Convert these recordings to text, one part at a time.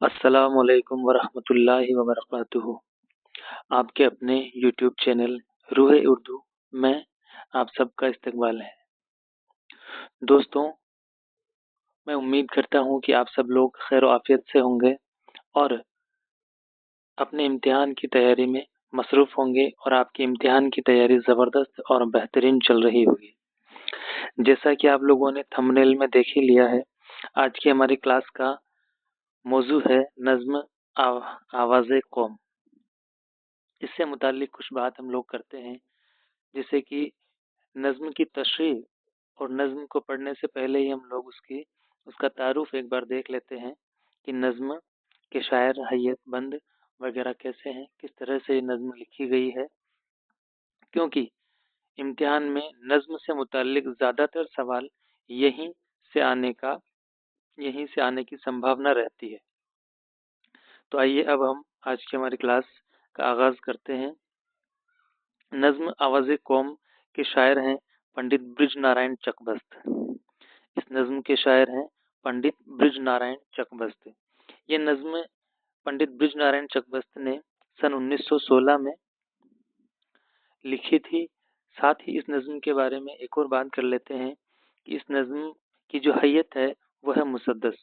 अस्सलाम वालेकुम वरहमतुल्लाहि वबरकातुहू। आपके अपने यूट्यूब चैनल रूह उर्दू में आप सबका इस्तकबाल है। दोस्तों, मैं उम्मीद करता हूँ कि आप सब लोग खैर आफियत से होंगे और अपने इम्तिहान की तैयारी में मसरूफ़ होंगे और आपकी इम्तिहान की तैयारी ज़बरदस्त और बेहतरीन चल रही होगी। जैसा कि आप लोगों ने थंबनेल में देख ही लिया है, आज की हमारी क्लास का मौजू है नज़्म आवाज़े कौम। इससे मुताल्लिक कुछ बात हम लोग करते हैं, जैसे कि नज़्म की तशरीह और नज़्म को पढ़ने से पहले ही हम लोग उसका तारुफ एक बार देख लेते हैं कि नज़्म के शायर, हैयत, बंद वगैरह कैसे हैं, किस तरह से ये नज़्म लिखी गई है। क्योंकि इम्तिहान में नज़्म से मुताल्लिक ज़्यादातर सवाल यहीं से आने की संभावना रहती है। तो आइए अब हम आज की हमारी क्लास का आगाज़ करते हैं। नज़्म आवाज़े कौम के शायर हैं पंडित ब्रिज नारायण चकबस्त। इस नज़्म के शायर हैं पंडित ब्रिज नारायण चकबस्त। ये नज़्म पंडित ब्रिज नारायण चकबस्त ने सन 1916 में लिखी थी। साथ ही इस नज़्म के बारे में एक और बात कर लेते हैं कि इस नज़्म की जो हैयत है वह है मुसद्दस।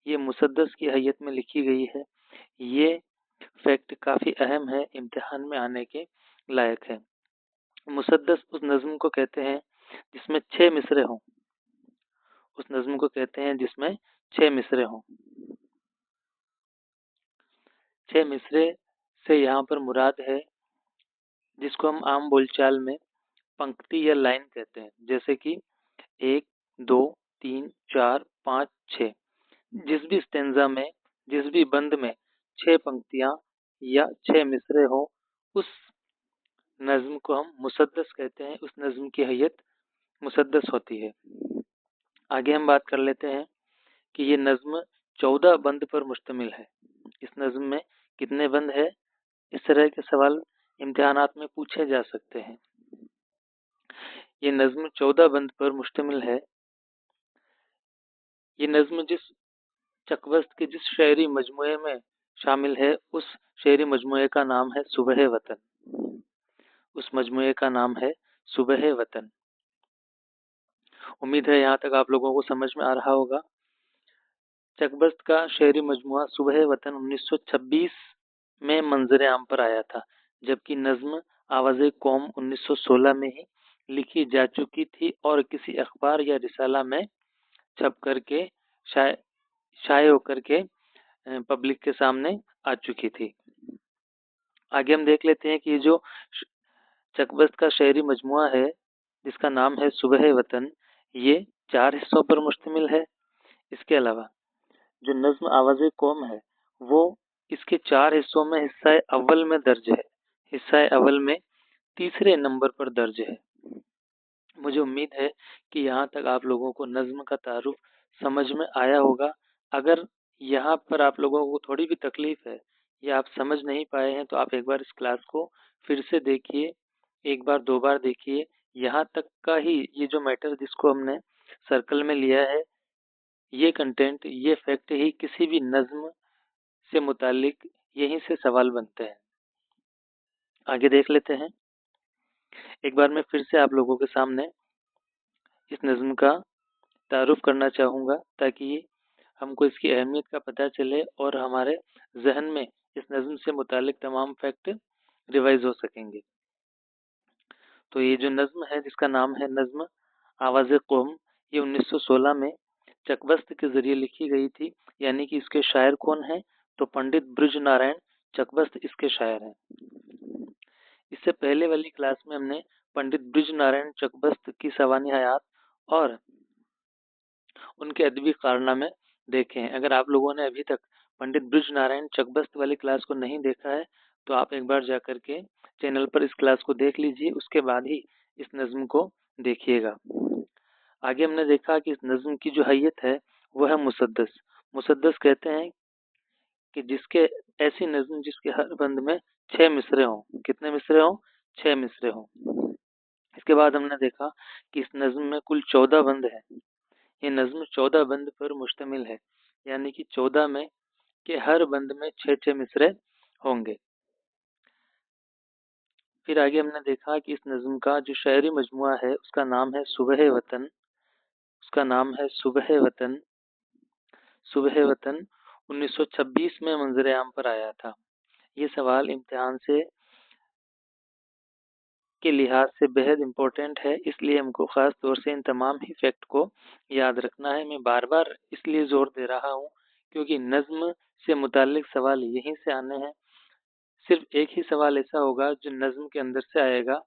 ये मुसद्दस की हैयत में लिखी गई है। ये फैक्ट काफ़ी अहम है, इम्तिहान में आने के लायक है। मुसद्दस उस नज़्म को कहते हैं जिसमें 6 मिसरे हों। उस नज़्म को कहते हैं जिसमें 6 मिसरे हों। 6 मिसरे से यहाँ पर मुराद है जिसको हम आम बोलचाल में पंक्ति या लाइन कहते हैं, जैसे कि 1, 2, 3, 4, 5, 6। जिस भी स्टेंजा में, जिस भी बंद में 6 पंक्तियां या 6 मिसरे हो, उस नज़्म को हम मुसद्दस कहते हैं। उस नज़्म की हैयत मुसद्दस होती है। आगे हम बात कर लेते हैं कि ये नज़्म 14 बंद पर मुश्तमिल है। इस नज़्म में कितने बंद है, इस तरह के सवाल इम्तिहानात में पूछे जा सकते हैं। ये नज़्म 14 बंद पर मुश्तमिल है। ये नज़्म चकबस्त के जिस शायरी मजमुए में शामिल है, उस शायरी मजमुए का नाम है सुबह वतन। उस मजमुए का नाम है सुबह वतन। उम्मीद है यहाँ तक आप लोगों को समझ में आ रहा होगा। चकबस्त का शायरी मजमुआ सुबह वतन 1926 में मंजर आम पर आया था, जबकि नज़्म आवाज़े कौम 1916 में ही लिखी जा चुकी थी और किसी अखबार या रिसाला में छप करके शाये होकर के पब्लिक के सामने आ चुकी थी। आगे हम देख लेते हैं कि ये जो चकबस्त का शायरी मजमुआ है जिसका नाम है सुबह वतन, ये 4 हिस्सों पर मुश्तमिल है। इसके अलावा जो नज़्म आवाज़े कौम है वो इसके 4 हिस्सों में हिस्सा अव्वल में दर्ज है। हिस्सा अव्वल में तीसरे नंबर पर दर्ज है। मुझे उम्मीद है कि यहाँ तक आप लोगों को नज़्म का तारुफ समझ में आया होगा। अगर यहाँ पर आप लोगों को थोड़ी भी तकलीफ है या आप समझ नहीं पाए हैं तो आप एक बार इस क्लास को फिर से देखिए, एक बार 2 बार देखिए। यहाँ तक का ही ये जो मैटर जिसको हमने सर्कल में लिया है, ये कंटेंट, ये फैक्ट ही किसी भी नज़्म से मुतालिक यहीं से सवाल बनते हैं। आगे देख लेते हैं। एक बार मैं फिर से आप लोगों के सामने इस नज़्म का तारुफ करना चाहूँगा ताकि हमको इसकी अहमियत का पता चले और हमारे जहन में इस नज़्म से मुतालिक तमाम फैक्ट रिवाइज हो सकेंगे। तो ये जो नज़्म है जिसका नाम है नज़्म आवाज़े कौम, ये 1916 में चकबस्त के ज़रिए लिखी गई थी। यानी कि इसके शायर कौन हैं, तो पंडित ब्रिज नारायण चकबस्त इसके शायर हैं। इससे पहले वाली क्लास में हमने पंडित ब्रिज नारायण चकबस्त की सवानी हयात और उनके अदबी कारनामे देखे हैं। अगर आप लोगों ने अभी तक पंडित ब्रिज नारायण चकबस्त वाली क्लास को नहीं देखा है तो आप एक बार जाकर के चैनल पर इस क्लास को देख लीजिए, उसके बाद ही इस नज़्म को देखिएगा। आगे हमने देखा कि इस नज़्म की जो हैयत है वह है मुसद्दस। मुसद्दस कहते हैं कि जिसके ऐसी नज़्म जिसके हर बंद में 6 मिसरे हों। कितने मिसरे हों? 6 मिसरे हों। इसके बाद हमने देखा कि इस नज़्म में कुल 14 बंद हैं। ये नज़्म 14 बंद पर मुश्तमिल है, यानी कि 14 में के हर बंद में 6 मिसरे होंगे। फिर आगे हमने देखा कि इस नज़्म का जो शायरी मजमुआ है उसका नाम है सुबह वतन। उसका नाम है सुबह वतन। सुबह वतन 1926 में मंजर आम पर आया था। ये सवाल इम्तिहान से के लिहाज से बेहद इम्पोर्टेंट है, इसलिए हमको ख़ास तौर से इन तमाम ही फैक्ट को याद रखना है। मैं बार बार इसलिए ज़ोर दे रहा हूँ क्योंकि नज़्म से मुताल्लिक सवाल यहीं से आने हैं। सिर्फ एक ही सवाल ऐसा होगा जो नज़्म के अंदर से आएगा,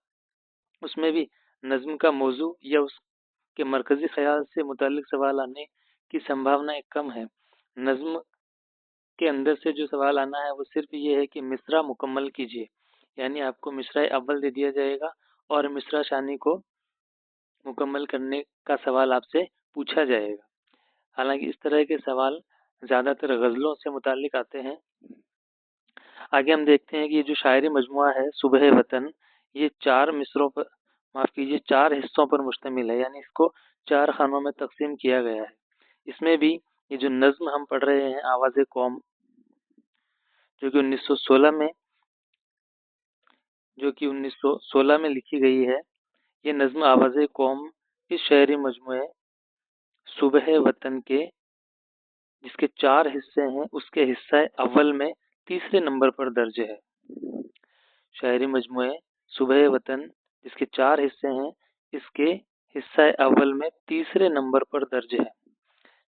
उसमें भी नज़्म का मौजू या उसके मरकज़ी ख़याल से मुताल्लिक सवाल आने की संभावना कम है। नज़्म के अंदर से जो सवाल आना है वो सिर्फ ये है कि मिसरा मुकम्मल कीजिए, यानी आपको मिसरा अव्वल दे दिया जाएगा और मिसरा शानी को मुकम्मल करने का सवाल आपसे पूछा जाएगा। हालांकि इस तरह के सवाल ज़्यादातर गज़लों से मुताल्लिक आते हैं। आगे हम देखते हैं कि ये जो शायरी मजमुआ है सुबह वतन, ये 4 मिसरों पर, माफ़ कीजिए 4 हिस्सों पर मुश्तमिल है, यानी इसको 4 खानों में तकसीम किया गया है। इसमें भी ये जो नज़्म हम पढ़ रहे हैं आवाज़ कौम, जो कि 1916 में लिखी गई है, ये नज़्म आवाज़ कौम इस शायरी मजमुए सुबह वतन के जिसके 4 हिस्से हैं उसके हिस्सा अव्वल में तीसरे नंबर पर दर्ज है। शायरी मजमुए सुबह वतन जिसके 4 हिस्से हैं इसके हिस्सा अव्वल में तीसरे नंबर पर दर्ज है।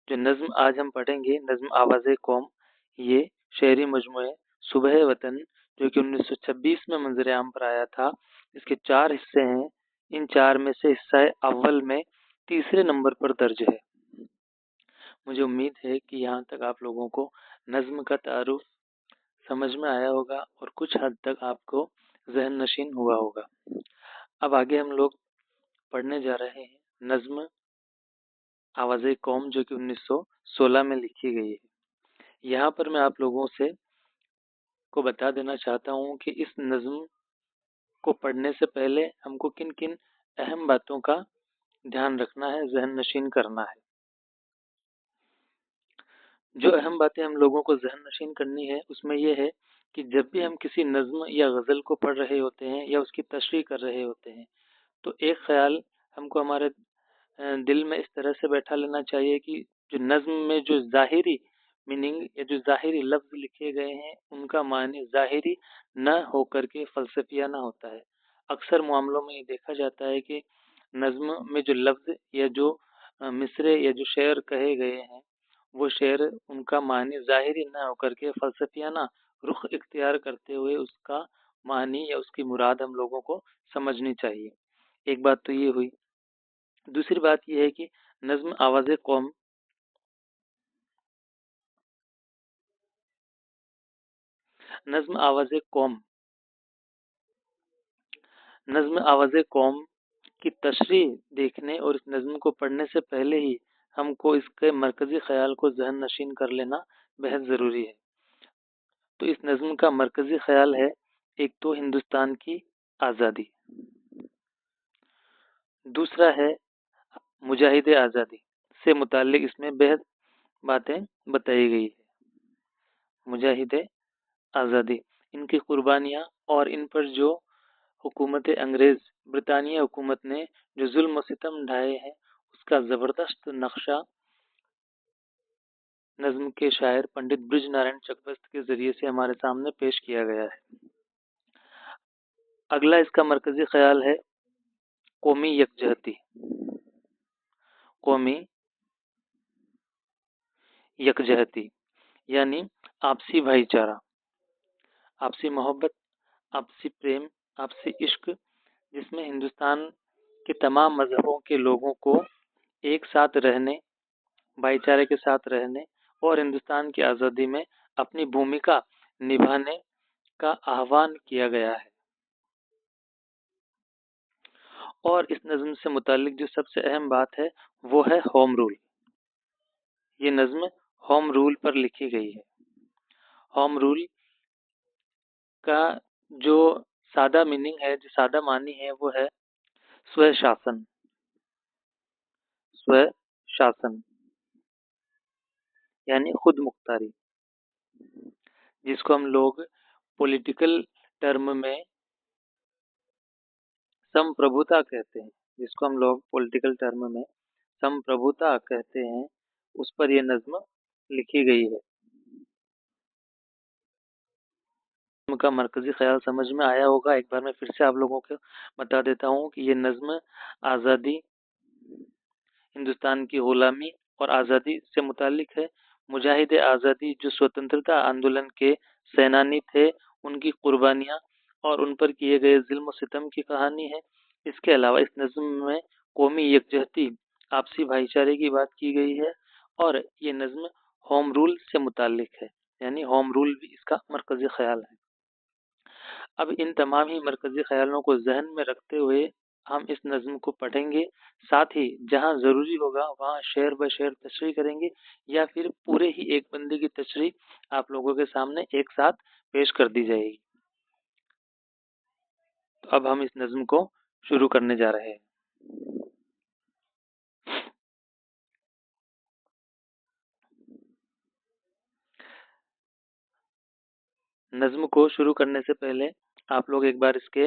जो नज़्म आज हम पढ़ेंगे, नज़्म आवाज़ कौम, ये शायरी मजमुए सुबह वतन जो कि 1926 में मंजर आम पर आया था, इसके 4 हिस्से हैं। इन 4 में से हिस्सा अव्वल में तीसरे नंबर पर दर्ज है। मुझे उम्मीद है कि यहाँ तक आप लोगों को नज़्म का तारुफ समझ में आया होगा और कुछ हद तक आपको ज़हन नशीन हुआ होगा। अब आगे हम लोग पढ़ने जा रहे हैं नज़्म आवाज़ कौम जो कि 1916 में लिखी गई है। यहाँ पर मैं आप लोगों से को बता देना चाहता हूँ कि इस नज़्म को पढ़ने से पहले हमको किन किन अहम बातों का ध्यान रखना है, ज़हन नशीन करना है। जो अहम बातें हम लोगों को ज़हन नशीन करनी है उसमें यह है कि जब भी हम किसी नज़्म या गज़ल को पढ़ रहे होते हैं या उसकी तशरीह कर रहे होते हैं, तो एक ख्याल हमको हमारे दिल में इस तरह से बैठा लेना चाहिए कि जो नज़्म में जो ज़ाहिरी मीनिंग या जो ज़ाहिरी लफ्ज़ लिखे गए हैं उनका मानी ज़ाहिरी न होकर के फ़लसफियाना होता है। अक्सर मामलों में ये देखा जाता है कि नज़्म में जो लफ्ज़ या जो मिसरे या जो शेर कहे गए हैं वो शेर उनका मानी ज़ाहिरी न होकर के फ़लसफियाना रुख इख्तियार करते हुए उसका मानी या उसकी मुराद हम लोगों को समझनी चाहिए। एक बात तो ये हुई। दूसरी बात यह है कि नज़्म आवाज़ कौम नज़्म आवाज़ कौम नज़्म आवाज़ कौम की तशरीह देखने और इस नज़्म को पढ़ने से पहले ही हमको इसके मरकज़ी ख़याल को ज़हन नशीन कर लेना बेहद ज़रूरी है। तो इस नज़्म का मरकज़ी ख़याल है एक तो हिंदुस्तान की आज़ादी, दूसरा है मुजाहिद आज़ादी से मुताल्लिक इसमें बेहद बातें बताई गई है। मुजाहिद आज़ादी, इनकी कुर्बानियाँ और इन पर जो हुकूमत अंग्रेज़ ब्रितानिया हुकूमत ने जो जुल्म सितम ढाए हैं उसका ज़बरदस्त नक्शा नज़्म के शायर पंडित ब्रिज नारायण चकबस्त के ज़रिए से हमारे सामने पेश किया गया है। अगला इसका मरकज़ी ख़याल है कौमी यकजहती। कौमी यकजहती यानी आपसी भाईचारा, आपसी मोहब्बत, आपसी प्रेम, आपसी इश्क, जिसमें हिंदुस्तान के तमाम मज़हबों के लोगों को एक साथ रहने, भाईचारे के साथ रहने और हिंदुस्तान की आज़ादी में अपनी भूमिका निभाने का आह्वान किया गया है। और इस नज़्म से मुताल्लिक जो सबसे अहम बात है वो है होम रूल। ये नज़्म होम रूल पर लिखी गई है। होम रूल का जो सादा मीनिंग है, जो सादा मानी है वो है स्वशासन। स्वशासन यानी खुद मुख्तारी। जिसको हम लोग पॉलिटिकल टर्म में संप्रभुता कहते हैं, जिसको हम लोग पॉलिटिकल टर्म में संप्रभुता कहते हैं, उस पर यह नज्म लिखी गई है। का मरकजी ख्याल समझ में आया होगा। एक बार मैं फिर से आप लोगों को बता देता हूँ कि ये नज्म आज़ादी, हिंदुस्तान की गुलामी और आज़ादी से मुतालिक है। मुजाहिद आज़ादी जो स्वतंत्रता आंदोलन के सेनानी थे, उनकी कुर्बानियाँ और उन पर किए गए जुल्म सितम की कहानी है। इसके अलावा इस नज्म में कौमी यकजहती, आपसी भाईचारे की बात की गई है और ये नज्म होम रूल से मुतालिक है, यानी होम रूल भी इसका मरकजी ख्याल है। अब इन तमाम ही मरकजी ख्यालों को जहन में रखते हुए हम इस नज्म को पढ़ेंगे, साथ ही जहाँ ज़रूरी होगा वहाँ शेर ब शेर तशरीह करेंगे या फिर पूरे ही एक बंदे की तशरीह आप लोगों के सामने एक साथ पेश कर दी जाएगी। तो अब हम इस नज्म को शुरू करने जा रहे हैं। नज्म को शुरू करने से पहले आप लोग एक बार इसके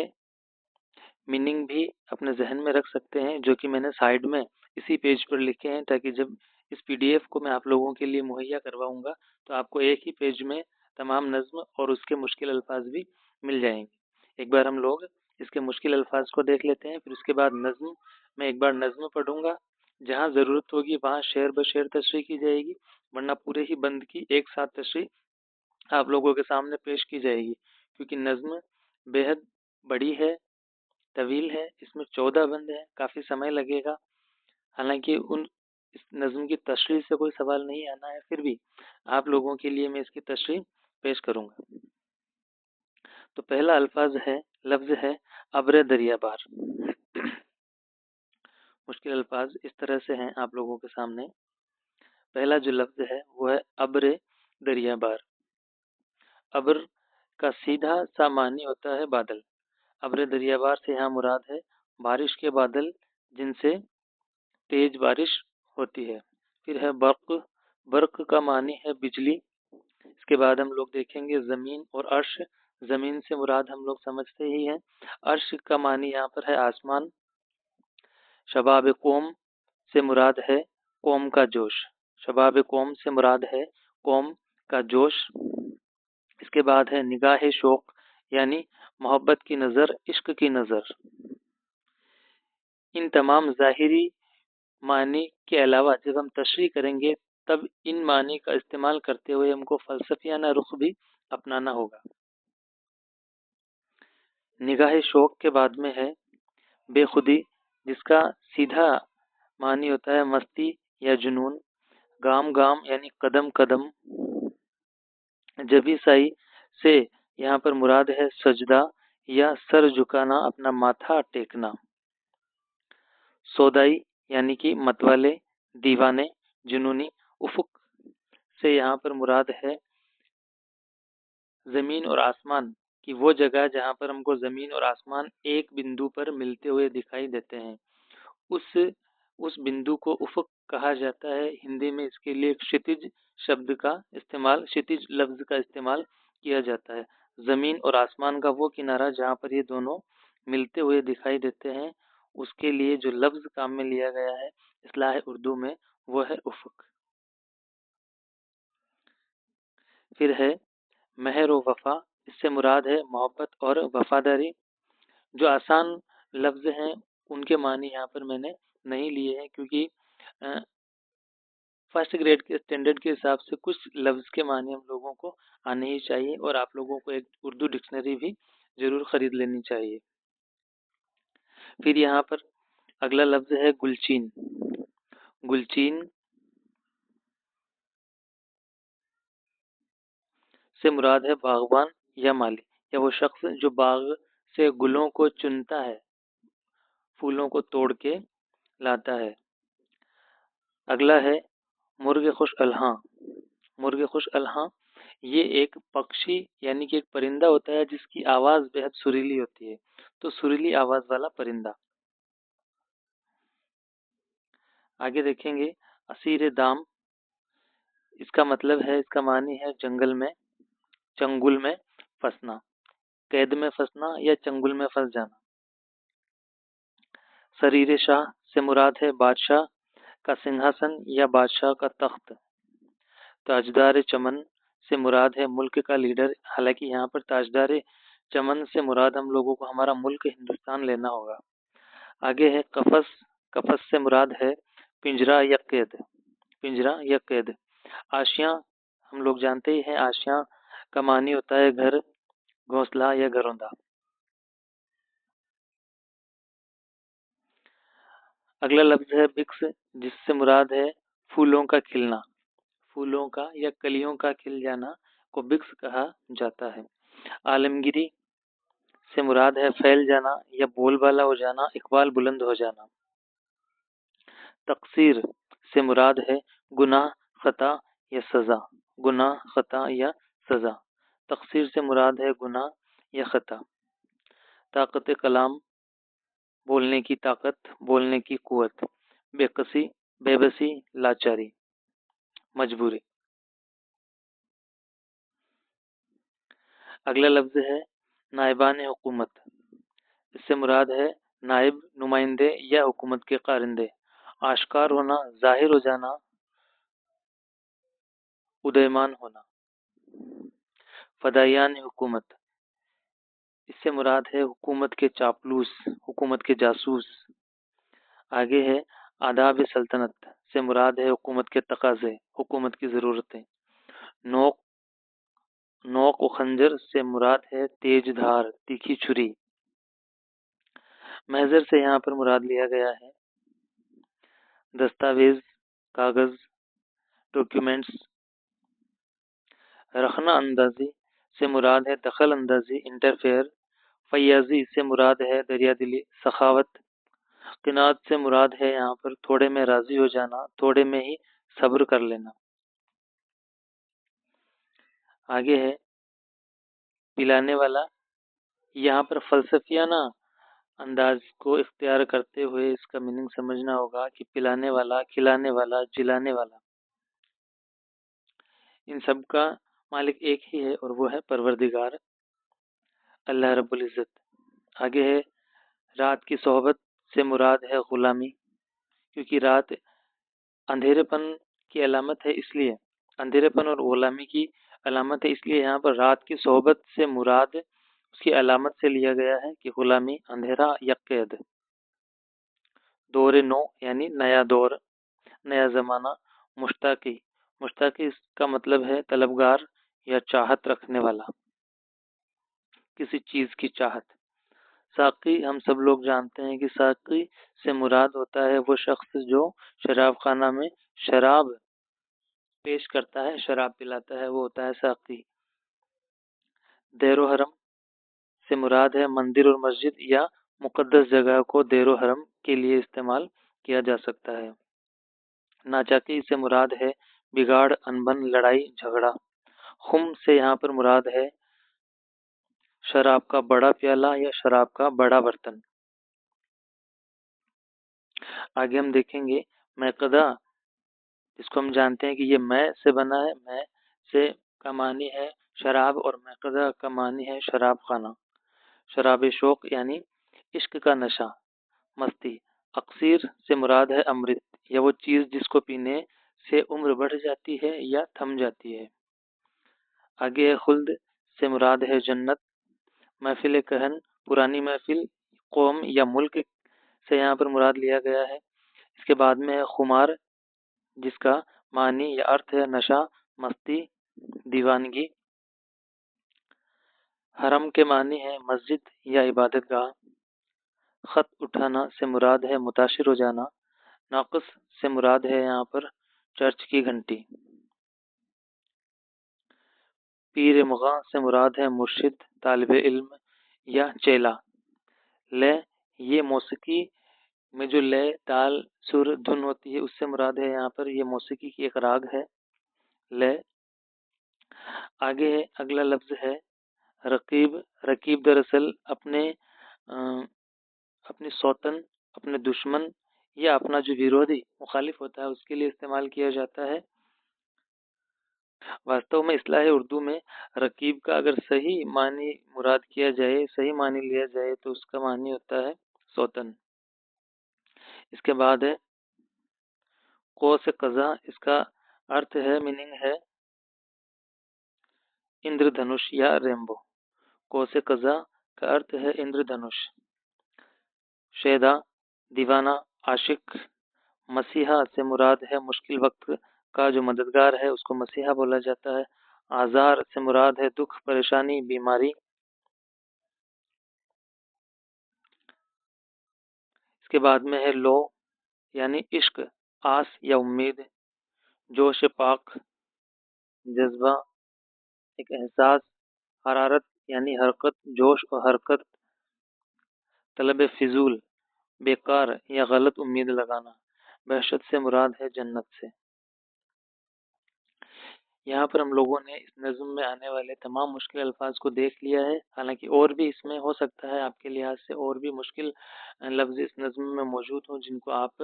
मीनिंग भी अपने जहन में रख सकते हैं, जो कि मैंने साइड में इसी पेज पर लिखे हैं, ताकि जब इस पीडीएफ को मैं आप लोगों के लिए मुहैया करवाऊंगा तो आपको एक ही पेज में तमाम नज्म और उसके मुश्किल अल्फाज भी मिल जाएंगे। एक बार हम लोग इसके मुश्किल अल्फाज को देख लेते हैं, फिर उसके बाद नज्म, मैं एक बार नज्म पढ़ूंगा, जहाँ ज़रूरत होगी वहाँ शेर ब शेर तशरीह की जाएगी, वरना पूरे ही बंद की एक साथ तशरीह आप लोगों के सामने पेश की जाएगी। क्योंकि नज्म बेहद बड़ी है, तवील है, इसमें 14 बंद हैं, काफ़ी समय लगेगा। हालांकि इस नज्म की तशरीह से कोई सवाल नहीं आना है, फिर भी आप लोगों के लिए मैं इसकी तशरीह पेश करूंगा। तो पहला लफ्ज है अब्र दरियाबार। मुश्किल अल्फाज इस तरह से हैं आप लोगों के सामने। पहला जो लफ्ज है वो है अब्र दरियाबार। अब्र का सीधा सा मानी होता है बादल। अब्र दरियाबार से यहाँ मुराद है बारिश के बादल, जिनसे तेज बारिश होती है। फिर है बर्क। बर्क का मानी है बिजली। इसके बाद हम लोग देखेंगे ज़मीन और अर्श। ज़मीन से मुराद हम लोग समझते ही हैं। अर्श का मानी यहाँ पर है आसमान। शबाब कौम से मुराद है कौम का जोश। शबाब कौम से मुराद है कौम का जोश। इसके बाद है निगाह शौक, यानी मोहब्बत की नज़र, इश्क की नज़र। इन तमाम ज़ाहिरी मानी के अलावा जब हम तशरीह करेंगे तब इन मानी का इस्तेमाल करते हुए हमको फ़लसफ़ियाना रुख भी अपनाना होगा। निगाह शौक के बाद में है बेखुदी, जिसका सीधा मानी होता है मस्ती या जुनून। गाम गाम यानी कदम कदम। जबी साई से यहाँ पर मुराद है सजदा या सर झुकाना, अपना माथा टेकना। सौदाई यानी कि मतवाले, दीवाने, जुनूनी। उफुक से यहाँ पर मुराद है ज़मीन और आसमान की वो जगह जहाँ पर हमको ज़मीन और आसमान एक बिंदु पर मिलते हुए दिखाई देते हैं, उस बिंदु को उफक कहा जाता है। हिंदी में इसके लिए क्षितिज शब्द का इस्तेमाल, क्षितिज लफ्ज का इस्तेमाल किया जाता है। ज़मीन और आसमान का वो किनारा जहाँ पर ये दोनों मिलते हुए दिखाई देते हैं, उसके लिए जो लफ्ज काम में लिया गया है इस्लाह उर्दू में, वो है उफक। फिर है महर व वफा। इससे मुराद है मोहब्बत और वफादारी। जो आसान लफ्ज हैं उनके मानी यहाँ पर मैंने नहीं लिए हैं, क्योंकि फर्स्ट ग्रेड के स्टैंडर्ड के हिसाब से कुछ लफ्ज के मानी हम लोगों को आने ही चाहिए, और आप लोगों को एक उर्दू डिक्शनरी भी जरूर खरीद लेनी चाहिए। फिर यहाँ पर अगला लफ्ज है गुलचीन। गुलचीन से मुराद है बागवान या माली, या वो शख्स जो बाग से गुलों को चुनता है, फूलों को तोड़ के लाता है। अगला है मुर्ग खुश अलहाँ। मुर्ग खुश अलहाँ ये एक पक्षी यानी कि एक परिंदा होता है जिसकी आवाज़ बेहद सुरीली होती है, तो सुरीली आवाज़ वाला परिंदा। आगे देखेंगे असीर दाम। इसका मतलब है, इसका मानी है जंगल में चंगुल में फंसना, कैद में फंसना या चंगुल में फंस जाना। शरीर शाह से मुराद है बादशाह का सिंहासन या बादशाह का तख्त। ताजदार चमन से मुराद है मुल्क का लीडर। हालांकि यहाँ पर ताजदार चमन से मुराद हम लोगों को हमारा मुल्क हिंदुस्तान लेना होगा। आगे है कफस। कफस से मुराद है पिंजरा या कैद। पिंजरा या कैद। आशियाँ हम लोग जानते ही हैं, आशियाँ का मानी होता है घर, घोंसला या घरौंदा। अगला लफ्ज है बिक्स, जिससे मुराद है फूलों का खिलना। फूलों का या कलियों का खिल जाना को बिक्स कहा जाता है। आलमगीरी से मुराद है फैल जाना या बोलबाला हो जाना, इकबाल बुलंद हो जाना। तकसीर से मुराद है गुनाह, खता या सजा। गुनाह, खता या सजा। तकसीर से मुराद है गुनाह या खता। ताकत कलाम, बोलने की ताकत, बोलने की कुवत। बेकसी, बेबसी, लाचारी, मजबूरी। अगला लफ्ज है नायबान हुकूमत। इससे मुराद है नायब, नुमाइंदे या हुकूमत के कारिंदे। आश्कार होना, जाहिर हो जाना, उदयमान होना। फदायान हुकूमत, इससे मुराद है हुकूमत के चापलूस, हुकूमत के जासूस। आगे है आदाब सल्तनत से मुराद है हुकूमत के तकाजे, हुकूमत की ज़रूरतें। नोक, नोक व खंजर से मुराद है तेज धार, तीखी छुरी। महजर से यहाँ पर मुराद लिया गया है दस्तावेज, कागज, डॉक्यूमेंट्स। रखना अंदाजी से मुराद है दखल अंदाजी, इंटरफेयर। फैयाजी से मुराद है दरिया दिली, सखावत। किनात से मुराद है यहाँ पर थोड़े में राजी हो जाना, थोड़े में ही सब्र कर लेना। आगे है पिलाने वाला। यहाँ पर फलसफियाना अंदाज को इख्तियार करते हुए इसका मीनिंग समझना होगा कि पिलाने वाला, खिलाने वाला, जिलाने वाला, इन सब का मालिक एक ही है और वो है परवरदिगार अल्लाह रब्बुल इज़्ज़त। आगे है रात की सोहबत से मुराद है गुलामी, क्योंकि रात अंधेरेपन की अलामत है, इसलिए अंधेरेपन और गुलामी की अलामत है, इसलिए यहाँ पर रात की सोहबत से मुराद उसकी अलामत से लिया गया है कि गुलामी, अंधेरा या कैद। दौर नो यानी नया दौर, नया ज़माना। मुश्ताकी, मुश्ताकी इसका मतलब है तलबगार या चाहत रखने वाला, किसी चीज़ की चाहत। साकी, हम सब लोग जानते हैं कि साकी से मुराद होता है वो शख्स जो शराब खाना में शराब पेश करता है, शराब पिलाता है, वो होता है साकी। देरो हरम से मुराद है मंदिर और मस्जिद या मुकद्दस जगह को देरो हरम के लिए इस्तेमाल किया जा सकता है। नाचाकी से मुराद है बिगाड़, अनबन, लड़ाई, झगड़ा। खुम से यहाँ पर मुराद है शराब का बड़ा प्याला या शराब का बड़ा बर्तन। आगे हम देखेंगे मैकदा, जिसको हम जानते हैं कि ये मैं से बना है। मैं से का मानी है शराब और मैकदा का मानी है शराब खाना। शराब शौक यानी इश्क का नशा, मस्ती। अक्सीर से मुराद है अमृत या वो चीज़ जिसको पीने से उम्र बढ़ जाती है या थम जाती है। आगे है खुल्द से मुराद है जन्नत। महफिल कहन, पुरानी महफिल, कौम या मुल्क से यहाँ पर मुराद लिया गया है। इसके बाद में है खुमार, जिसका मानी या अर्थ है नशा, मस्ती, दीवानगी। हरम के मानी है मस्जिद या इबादत गाह। खत उठाना से मुराद है मुताशिर हो जाना। नाक़िस से मुराद है यहाँ पर चर्च की घंटी। पीर मुगा से मुराद है मुर्शिद, तालिब इल्म या चेला। ले, ये मौसीकी में जो लय, ताल, सुर, धुन होती है उससे मुराद है यहाँ पर ये मौसीकी की एक राग है, लय। आगे है अगला लफ्ज है रकीब। रकीब दरअसल अपनी सौतन, अपने दुश्मन या अपना जो विरोधी मुखालिफ होता है उसके लिए इस्तेमाल किया जाता है। वास्तव में इस्लाह उर्दू में रकीब का अगर सही मानी मुराद किया जाए, सही मानी लिया जाए, तो उसका मानी होता है सौतन। इसके बाद है कौस कज़ा, इसका अर्थ है, मीनिंग है इंद्रधनुष या रेनबो। कौस कज़ा का अर्थ है इंद्रधनुष। शेदा, दीवाना, आशिक। मसीहा से मुराद है मुश्किल वक्त का जो मददगार है, उसको मसीहा बोला जाता है। आज़ार से मुराद है दुख, परेशानी, बीमारी। इसके बाद में है लो, यानी इश्क, आस या उम्मीद। जोश पाक, जज्बा, एक एहसास। हरारत यानी हरकत, जोश और हरकत। तलब फिजूल, बेकार या गलत उम्मीद लगाना। बहशत से मुराद है जन्नत से। यहाँ पर हम लोगों ने इस नज़्म में आने वाले तमाम मुश्किल अल्फाज को देख लिया है। हालांकि और भी इसमें हो सकता है आपके लिहाज से और भी मुश्किल लफ्ज़ इस नज़्म में मौजूद हों, जिनको आप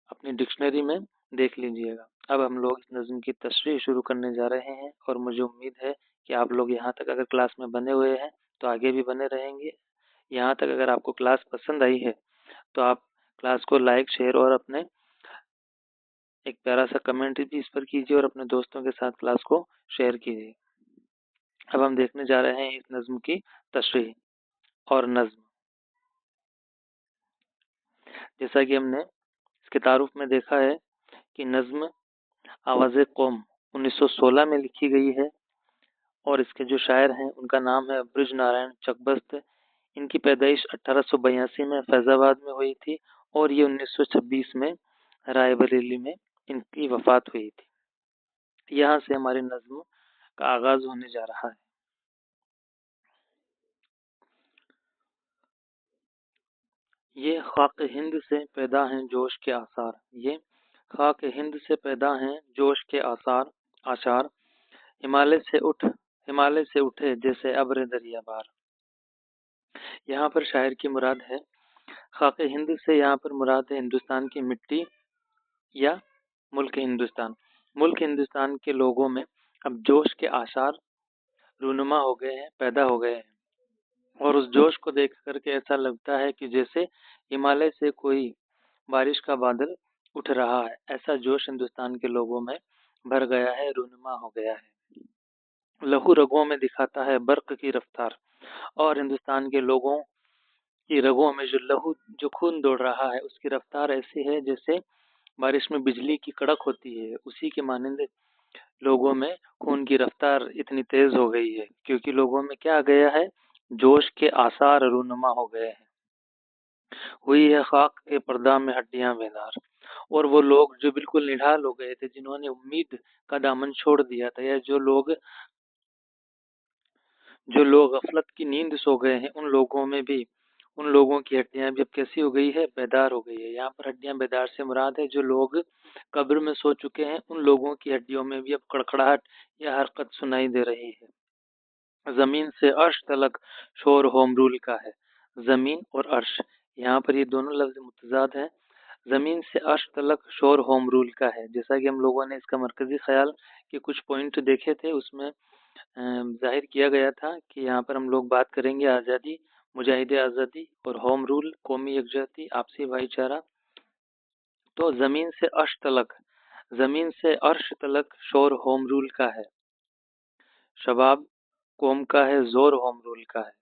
अपनी डिक्शनरी में देख लीजिएगा। अब हम लोग इस नज़्म की तशरीह शुरू करने जा रहे हैं, और मुझे उम्मीद है कि आप लोग यहाँ तक अगर क्लास में बने हुए हैं तो आगे भी बने रहेंगे। यहाँ तक अगर आपको क्लास पसंद आई है तो आप क्लास को लाइक, शेयर और अपने एक प्यारा सा कमेंट भी इस पर कीजिए, और अपने दोस्तों के साथ क्लास को शेयर कीजिए। अब हम देखने जा रहे हैं इस नज़्म की तशरीह और नज़्म। जैसा कि हमने इसके तारुफ में देखा है कि नज़्म आवाज़े कौम 1916 में लिखी गई है, और इसके जो शायर हैं उनका नाम है ब्रिज नारायण चकबस्त। इनकी पैदाइश 1882 में फैज़ाबाद में हुई थी, और ये 1926 में रायबरेली में इनकी वफात हुई थी। यहाँ से हमारी नज़्म का आगाज होने जा रहा है। ये खाक हिंद से पैदा हैं जोश के आसार। ये खाक हिंद से पैदा हैं जोश के आसार। हिमालय से उठे जैसे अब्र दरिया बार। यहाँ पर शायर की मुराद है खाक हिंद से, यहाँ पर मुराद है हिंदुस्तान की मिट्टी या मुल्क हिंदुस्तान। मुल्क हिंदुस्तान के लोगों में अब जोश के आसार रूनुमा हो गए हैं, पैदा हो गए हैं, और उस जोश को देख करके ऐसा लगता है कि जैसे हिमालय से कोई बारिश का बादल उठ रहा है। ऐसा जोश हिंदुस्तान के लोगों में भर गया है, रूनुमा हो गया है। लहू रगों में दिखाता है बर्क की रफ्तार, और हिंदुस्तान के लोगों की रगों में जो लहू, जो खून दौड़ रहा है, उसकी रफ्तार ऐसी है जैसे बारिश में बिजली की कड़क होती है। उसी के मानंद लोगों में खून की रफ्तार इतनी तेज हो गई है, क्योंकि लोगों में क्या आ गया है, जोश के आसार रूनुमा हो गए हैं। हुई है खाक के पर्दा में हड्डियां बेदार। और वो लोग जो बिल्कुल निढाल हो गए थे, जिन्होंने उम्मीद का दामन छोड़ दिया था, या जो लोग गफलत की नींद सो गए हैं, उन लोगों में भी, उन लोगों की हड्डियां भी अब कैसी हो गई है, बेदार हो गई है। यहाँ पर हड्डियां बेदार से मुराद है जो लोग कब्र में सो चुके हैं, उन लोगों की हड्डियों में भी अब कड़कड़ाहट या हरकत सुनाई दे रही है। जमीन से अर्श तलक शोर होम रूल का है। जमीन और अर्श, यहाँ पर ये दोनों लफ्ज मुतजाद हैं। जमीन से अर्श तलक शोर होम रूल का है। जैसा कि हम लोगों ने इसका मरकजी ख्याल के कुछ पॉइंट देखे थे, उसमें जाहिर किया गया था कि यहाँ पर हम लोग बात करेंगे आज़ादी, मुजाहिदे आज़ादी, और होम रूल, कौमी यकजहती, आपसी भाईचारा। तो जमीन से अर्श तलक शोर होम रूल का है। शबाब कौम का है, जोर होम रूल का है।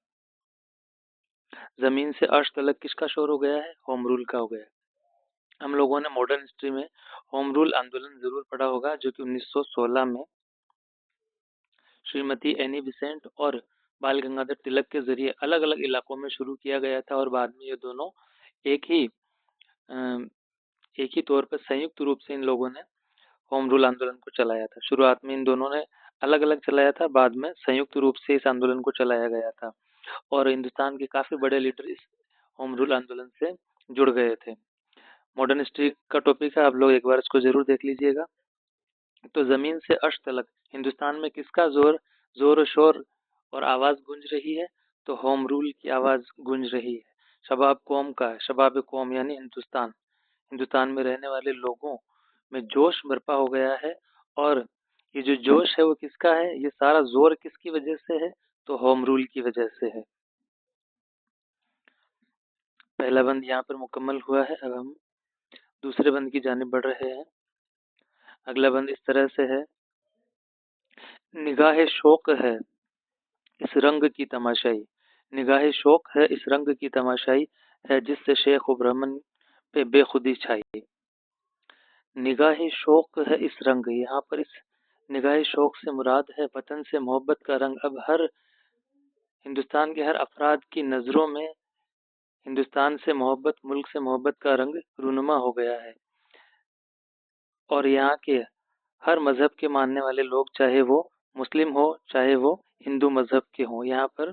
जमीन से अर्श तलक किसका शोर हो गया है, होम रूल का हो गया है। हम लोगों ने मॉडर्न हिस्ट्री में होम रूल आंदोलन जरूर पढ़ा होगा, जो कि 1916 में श्रीमती एनी बिसेंट और बाल गंगाधर तिलक के जरिए अलग अलग इलाकों में शुरू किया गया था, और बाद में ये दोनों एक ही एक ही तौर पर संयुक्त रूप से इन लोगों ने होम रूल आंदोलन को चलाया था। शुरुआत में इन दोनों ने अलग अलग चलाया था, बाद में संयुक्त रूप से इस आंदोलन को चलाया गया था, और हिंदुस्तान के काफी बड़े लीडर इस होम रूल आंदोलन से जुड़ गए थे। मॉडर्न हिस्ट्री का टॉपिक है, आप लोग एक बार इसको जरूर देख लीजिएगा। तो जमीन से अर्श तलक, हिंदुस्तान में किसका जोर शोर और आवाज गूंज रही है, तो होम रूल की आवाज गूंज रही है। शबाब कौम का है, शबाब कौम यानी हिंदुस्तान में रहने वाले लोगों में जोश बर्पा हो गया है, और یہ جو جوش ہے وہ کس کا ہے؟ یہ سارا زور کس کی وجہ سے ہے؟ تو ہوم رول کی وجہ سے ہے۔ پہلا بند یہاں پر مکمل ہوا ہے، اب ہم دوسرے بند کی جانب بڑھ رہے ہیں۔ اگلا بند اس طرح سے ہے، نگاہ شوق ہے اس رنگ کی تماشائی، نگاہ شوق ہے اس رنگ کی تماشائی، ہے جس سے شیخ و برہمن پہ بے خودی چھائی۔ نگاہ شوق ہے اس رنگ، یہاں پر اس نگاہ شوق سے مراد ہے وطن سے محبت کا رنگ۔ اب ہندوستان کے ہر افراد کی نظروں میں ہندوستان سے محبت، ملک سے محبت کا رنگ رونما ہو گیا ہے، اور یہاں کے ہر مذہب کے ماننے والے لوگ، چاہے وہ مسلم ہو چاہے وہ ہندو مذہب کے ہوں، یہاں پر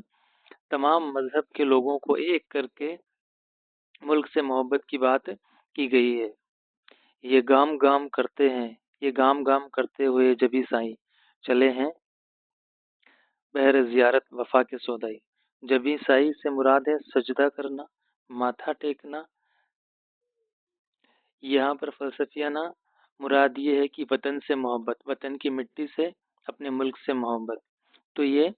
تمام مذہب کے لوگوں کو ایک کر کے ملک سے محبت کی بات کی گئی ہے۔ یہ گام گام کرتے ہیں، یہ گام گام کرتے ہوئے جبھی سائیں چلے ہیں بہر زیارت وفا کے سودائی۔ جبھی سائی سے مراد ہے سجدہ کرنا، ماتھا ٹیکنا۔ یہاں پر فلسفیانہ مراد یہ ہے کہ وطن سے محبت، وطن کی مٹی سے، اپنے ملک سے محبت۔ تو یہ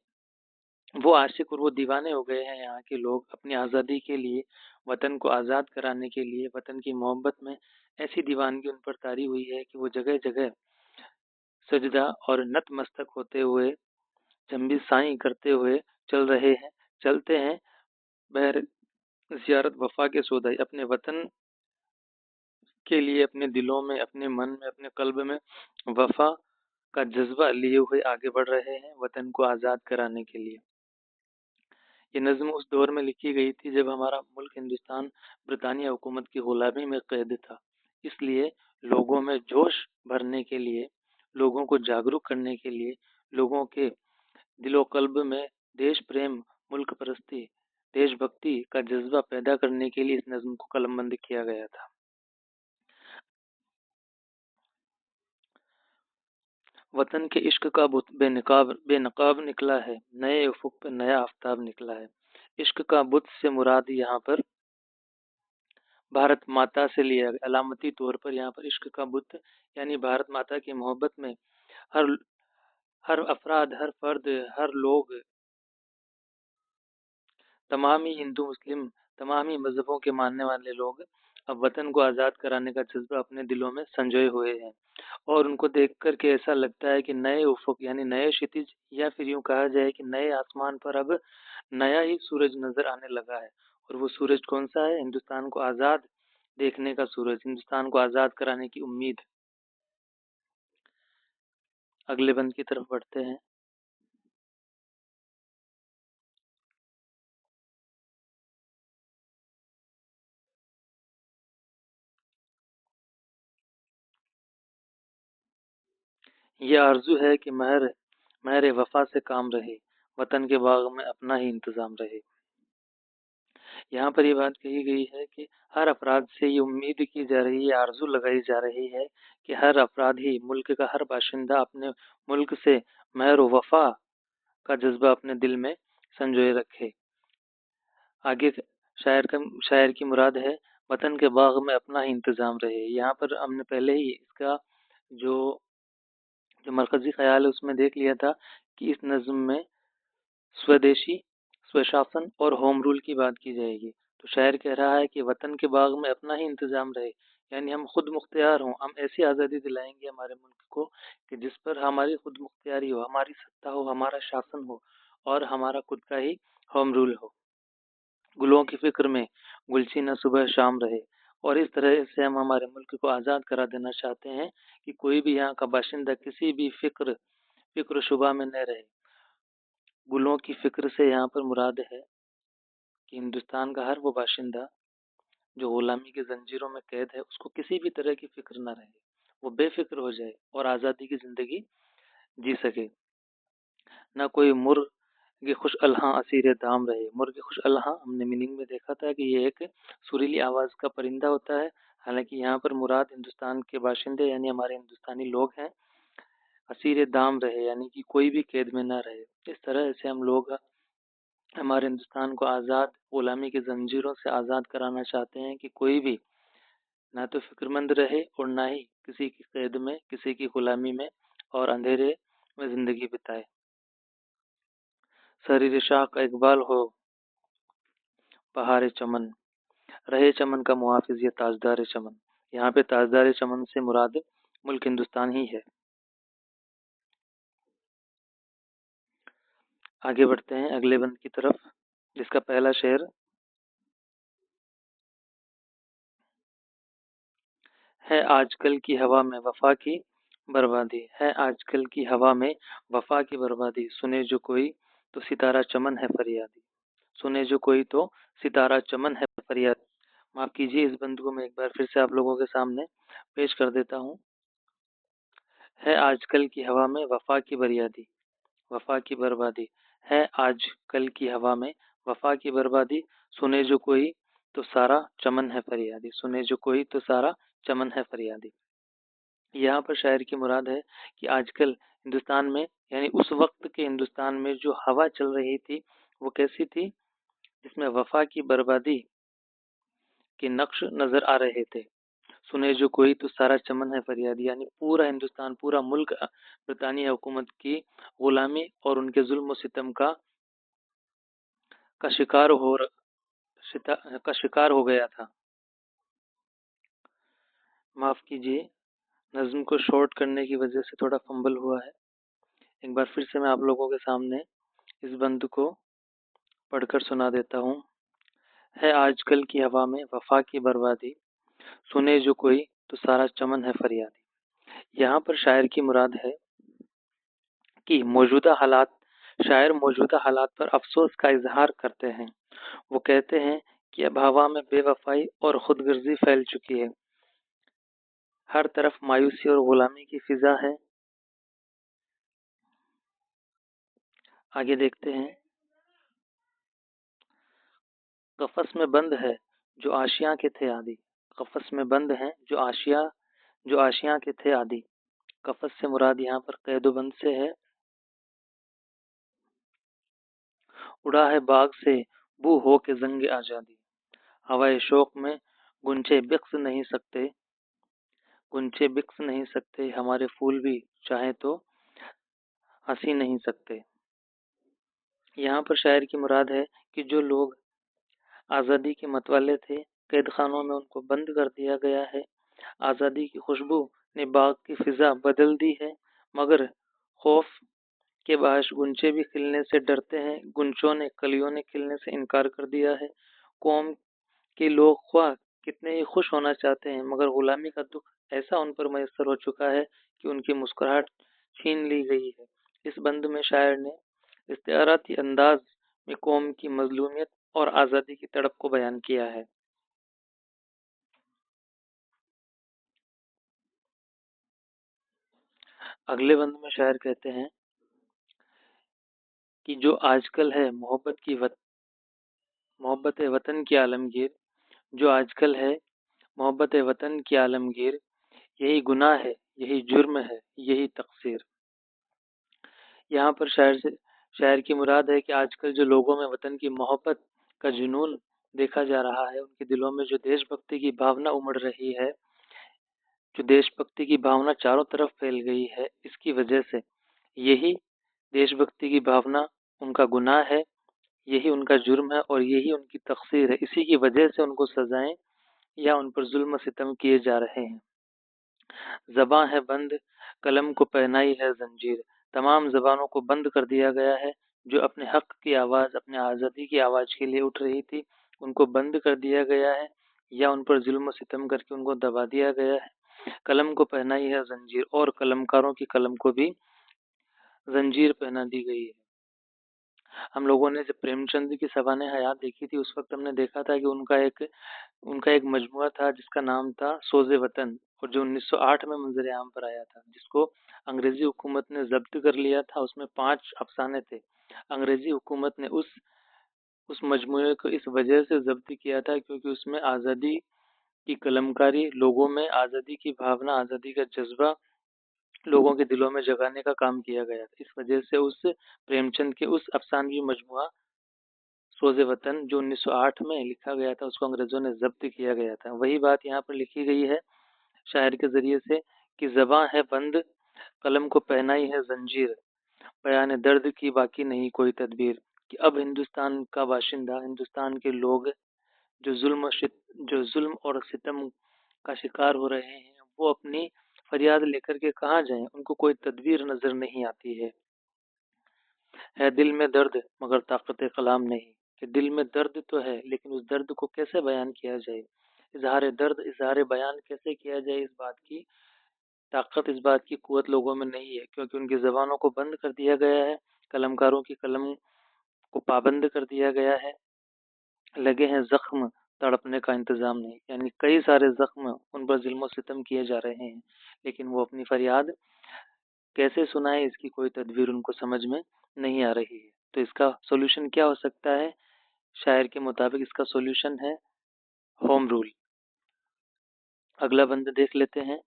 وہ عاشق اور وہ دیوانے ہو گئے ہیں یہاں کے لوگ، اپنی آزادی کے لیے، وطن کو آزاد کرانے کے لیے، وطن کی محبت میں ایسی دیوانگی ان پر طاری ہوئی ہے کہ وہ جگہ جگہ سجدہ اور نت مستک ہوتے ہوئے، جنبی سائیں کرتے ہوئے چل رہے ہیں، چلتے ہیں بہر زیارت وفا کے سودائی، اپنے وطن کے لیے اپنے دلوں میں، اپنے من میں، اپنے قلب میں وفا کا جذبہ لیے ہوئے آگے بڑھ رہے ہیں وطن کو آزاد کرانے کے لیے۔ یہ نظم اس دور میں لکھی گئی تھی جب ہمارا ملک ہندوستان برطانیہ حکومت کی غلامی میں قید تھا، اس لیے لوگوں میں جوش بھرنے کے لیے، لوگوں کو جاگرک کرنے کے لیے، لوگوں کے دل و قلب میں دیش پریم، ملک پرستی، دیش بھکتی کا جذبہ پیدا کرنے کے لیے اس نظم کو قلم بند کیا گیا تھا۔ وطن کے عشق کا بت بے نقاب نکلا ہے، نئے افق پہ نیا آفتاب نکلا ہے۔ عشق کا بت سے مراد یہاں پر بھارت ماتا سے لیا گیا، علامتی طور پر یہاں پر عشق کا بت یعنی بھارت ماتا کی محبت میں ہر افراد، ہر فرد، ہر لوگ، تمام ہی ہندو مسلم، تمام ہی مذہبوں کے ماننے والے لوگ اب وطن کو آزاد کرانے کا جذبہ اپنے دلوں میں سنجوئے ہوئے ہیں، اور ان کو دیکھ کر کے ایسا لگتا ہے کہ نئے افق یعنی نئے شتج، یا پھر یوں کہا جائے کہ نئے آسمان پر اب نیا ہی سورج نظر آنے لگا ہے۔ اور وہ سورج کون سا ہے؟ ہندوستان کو آزاد دیکھنے کا سورج، ہندوستان کو آزاد کرانے کی امید۔ اگلے بند کی طرف بڑھتے ہیں۔ یہ آرزو ہے کہ مہر وفا سے کام رہے، وطن کے باغ میں اپنا ہی انتظام رہے۔ یہاں پر یہ بات کہی گئی ہے کہ ہر افراد سے یہ امید کی جا رہی ہے، آرزو لگائی جا رہی ہے کہ ہر افراد ہی، ملک کا ہر باشندہ اپنے ملک سے مہر و وفا کا جذبہ اپنے دل میں سنجوئے رکھے۔ آگے شاعر کی مراد ہے وطن کے باغ میں اپنا ہی انتظام رہے۔ یہاں پر ہم نے پہلے ہی اس کا جو مرکزی خیال ہے اس میں دیکھ لیا تھا کہ اس نظم میں سودیشی، سوشاسن اور ہوم رول کی بات کی جائے گی۔ تو شاعر کہہ رہا ہے کہ وطن کے باغ میں اپنا ہی انتظام رہے، یعنی ہم خود مختار ہوں، ہم ایسی آزادی دلائیں گے ہمارے ملک کو کہ جس پر ہماری خود مختاری ہو، ہماری ستا ہو، ہمارا شاسن ہو، اور ہمارا خود کا ہی ہوم رول ہو۔ گلوں کی فکر میں گلچینہ صبح شام رہے، اور اس طرح سے ہم ہمارے ملک کو آزاد کرا دینا چاہتے ہیں کہ کوئی بھی یہاں کا باشندہ کسی بھی فکر و شبہ میں نہ رہے۔ گلوں کی فکر سے یہاں پر مراد ہے کہ ہندوستان کا ہر وہ باشندہ جو غلامی کی زنجیروں میں قید ہے، اس کو کسی بھی طرح کی فکر نہ رہے، وہ بے فکر ہو جائے اور آزادی کی زندگی جی سکے۔ نہ کوئی مرغ خوش الحاں اسیر دام رہے۔ مرغ خوش الحاں ہم نے میننگ میں دیکھا تھا کہ یہ ایک سریلی آواز کا پرندہ ہوتا ہے، حالانکہ یہاں پر مراد ہندوستان کے باشندے یعنی ہمارے ہندوستانی لوگ ہیں۔ اسیر دام رہے یعنی کہ کوئی بھی قید میں نہ رہے۔ اس طرح سے ہم لوگ ہمارے ہندوستان کو آزاد، غلامی کی زنجیروں سے آزاد کرانا چاہتے ہیں کہ کوئی بھی نہ تو فکر مند رہے اور نہ ہی کسی کی قید میں، کسی کی غلامی میں اور اندھیرے میں زندگی بتائے۔ سریر شاخ کا اقبال ہو بہار چمن، رہے چمن کا محافظ یہ تاجدار چمن۔ یہاں پہ تاجدار چمن سے مراد ملک ہندوستان ہی ہے۔ آگے بڑھتے ہیں اگلے بند کی طرف، جس کا پہلا شعر ہے آج کل کی ہوا میں وفا کی بربادی، ہے آج کل کی ہوا میں وفا کی بربادی، سنے جو کوئی تو ستارہ چمن ہے فریادی، سنے جو کوئی تو ستارہ چمن ہے فریادی۔ معاف کیجیے، اس بند کو میں ایک بار پھر سے آپ لوگوں کے سامنے پیش کر دیتا ہوں۔ ہے آج کل کی ہوا میں وفا کی بریادی، وفا کی بربادی، ہے آج کل کی ہوا میں وفا کی بربادی، سنے جو کوئی تو سارا چمن ہے فریادی، سنے جو کوئی تو سارا چمن ہے فریادی۔ یہاں پر شاعر کی مراد ہے کہ آج کل ہندوستان میں، یعنی اس وقت کے ہندوستان میں جو ہوا چل رہی تھی وہ کیسی تھی، جس میں وفا کی بربادی کے نقش نظر آ رہے تھے۔ سنے جو کوئی تو سارا چمن ہے فریادی، یعنی پورا ہندوستان، پورا ملک برطانیہ حکومت کی غلامی اور ان کے ظلم و ستم کا شکار ہو گیا تھا۔ معاف کیجیے، نظم کو شارٹ کرنے کی وجہ سے تھوڑا فمبل ہوا ہے۔ ایک بار پھر سے میں آپ لوگوں کے سامنے اس بند کو پڑھ کر سنا دیتا ہوں۔ ہے آج کل کی ہوا میں وفا کی بربادی، سنے جو کوئی تو سارا چمن ہے فریادی۔ یہاں پر شاعر کی مراد ہے کہ شاعر موجودہ حالات پر افسوس کا اظہار کرتے ہیں۔ وہ کہتے ہیں کہ اب ہوا میں بے وفائی اور خود غرضی پھیل چکی ہے، ہر طرف مایوسی اور غلامی کی فضا ہے۔ آگے دیکھتے ہیں، قفس میں بند ہے جو آشیاں کے تھے عادی، قفس میں بند ہیں جو آشیاں کے تھے عادی۔ قفس سے مراد یہاں پر قید و بند سے ہے۔ اڑا ہے باغ سے بو ہو کے زنگ آزادی، ہوائے شوق میں گنچے بکس نہیں سکتے، ہمارے پھول بھی چاہیں تو ہنسی نہیں سکتے۔ یہاں پر شاعر کی مراد ہے کہ جو لوگ آزادی کے متولے تھے، قید خانوں میں ان کو بند کر دیا گیا ہے۔ آزادی کی خوشبو نے باغ کی فضا بدل دی ہے، مگر خوف کے باعث گنچے بھی کھلنے سے ڈرتے ہیں، گنچوں نے کلیوں نے کھلنے سے انکار کر دیا ہے۔ قوم کے لوگ خواہ کتنے ہی خوش ہونا چاہتے ہیں، مگر غلامی کا دکھ ایسا ان پر میسر ہو چکا ہے کہ ان کی مسکراہٹ چھین لی گئی ہے۔ اس بند میں شاعر نے استعاراتی انداز میں قوم کی مظلومیت اور آزادی کی تڑپ کو بیان کیا ہے۔ اگلے بند میں شاعر کہتے ہیں کہ جو آج کل ہے محبت وطن کی عالمگیر، جو آج کل ہے محبت وطن کی عالمگیر، یہی گناہ ہے، یہی جرم ہے، یہی تقصیر۔ یہاں پر شاعر کی مراد ہے کہ آج کل جو لوگوں میں وطن کی محبت کا جنون دیکھا جا رہا ہے، ان کے دلوں میں جو دیش بھکتی کی بھاونا امڑ رہی ہے، جو دیش بھکتی کی بھاونا چاروں طرف پھیل گئی ہے، اس کی وجہ سے یہی دیش بھکتی کی بھاونا ان کا گناہ ہے، یہی ان کا جرم ہے اور یہی ان کی تقصیر ہے۔ اسی کی وجہ سے ان کو سزائیں یا ان پر ظلم و ستم کیے جا رہے ہیں۔ زباں ہے بند، قلم کو پہنائی ہے زنجیر، تمام زبانوں کو بند کر دیا گیا ہے۔ جو اپنے حق کی آواز، اپنے آزادی کی آواز کے لیے اٹھ رہی تھی، ان کو بند کر دیا گیا ہے یا ان پر ظلم و ستم کر کے ان کو دبا دیا گیا ہے۔ قلم کو پہنائی ہے زنجیر، اور قلمکاروں کی قلم کو بھی زنجیر پہنا دی گئی ہے۔ ہم لوگوں نے جب پریم چند کی سوانح حیات دیکھی تھی، اس وقت ہم نے دیکھا تھا کہ ان کا ایک مجموعہ تھا جس کا نام تھا سوز وطن، اور جو 1908 میں منظر عام پر آیا تھا، جس کو انگریزی حکومت نے ضبط کر لیا تھا۔ اس میں 5 افسانے تھے۔ انگریزی حکومت نے اس مجموعے کو اس وجہ سے ضبط کیا تھا کیونکہ اس میں آزادی کی قلمکاری، لوگوں میں آزادی کی بھاونا، آزادی کا جذبہ لوگوں کے دلوں میں جگانے کا کام کیا گیا تھا۔ اس وجہ سے اس پریم چند کے اس افسانوی مجموعہ سوز وطن جو 1908 میں لکھا گیا تھا، اس کو انگریزوں نے ضبط کیا گیا تھا۔ وہی بات یہاں پر لکھی گئی ہے شاعر کے ذریعے سے کہ زباں ہے بند، قلم کو پہنائی ہے زنجیر، بیان درد کی باقی نہیں کوئی تدبیر، کہ اب ہندوستان کا باشندہ، ہندوستان کے لوگ جو ظلم اور ستم کا شکار ہو رہے ہیں، وہ اپنی فریاد لے کر کے کہاں جائیں؟ ان کو کوئی تدبیر نظر نہیں آتی ہے دل میں درد مگر طاقت کلام نہیں، کہ دل میں درد تو ہے لیکن اس درد کو کیسے بیان کیا جائے؟ اظہار درد، اظہار بیان کیسے کیا جائے؟ اس بات کی طاقت، اس بات کی قوت لوگوں میں نہیں ہے، کیونکہ ان کی زبانوں کو بند کر دیا گیا ہے، قلمکاروں کی قلم کو پابند کر دیا گیا ہے، لگے ہیں زخم تڑپنے کا انتظام نہیں، یعنی کئی سارے زخم ان پر ظلم و ستم کیے جا رہے ہیں، لیکن وہ اپنی فریاد کیسے سنائے اس کی کوئی تدبیر ان کو سمجھ میں نہیں آ رہی ہے۔ تو اس کا سولوشن کیا ہو سکتا ہے؟ شاعر کے مطابق اس کا سولوشن ہے ہوم رول۔ اگلا بند دیکھ لیتے ہیں۔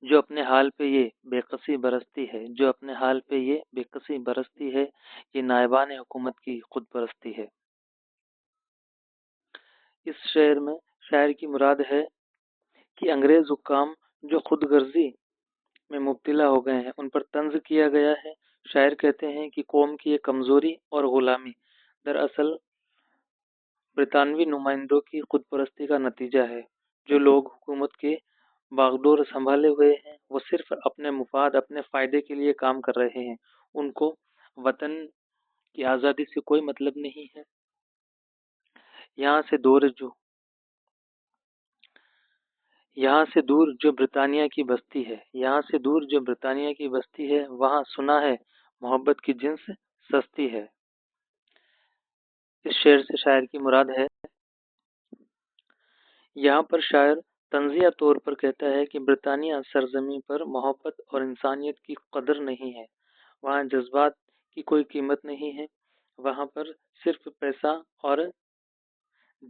جو اپنے حال پہ یہ بے قصی برستی ہے، جو اپنے حال پہ یہ بے قصی برستی ہے، یہ نائبان حکومت کی خود پرستی ہے۔ اس شعر میں شاعر کی مراد ہے کہ انگریز حکام جو خود غرضی میں مبتلا ہو گئے ہیں، ان پر طنز کیا گیا ہے۔ شاعر کہتے ہیں کہ قوم کی یہ کمزوری اور غلامی دراصل برطانوی نمائندوں کی خود پرستی کا نتیجہ ہے۔ جو لوگ حکومت کے باغڈور سنبھالے ہوئے ہیں، وہ صرف اپنے مفاد، اپنے فائدے کے لیے کام کر رہے ہیں، ان کو وطن کی آزادی سے کوئی مطلب نہیں ہے۔ یہاں سے دور جو برطانیہ کی بستی ہے، یہاں سے دور جو برطانیہ کی بستی ہے، وہاں سنا ہے محبت کی جنس سستی ہے۔ اس شعر سے شاعر کی مراد ہے، یہاں پر شاعر طنزیہ طور پر کہتا ہے کہ برطانیہ سرزمین پر محبت اور انسانیت کی قدر نہیں ہے، وہاں جذبات کی کوئی قیمت نہیں ہے، وہاں پر صرف پیسہ اور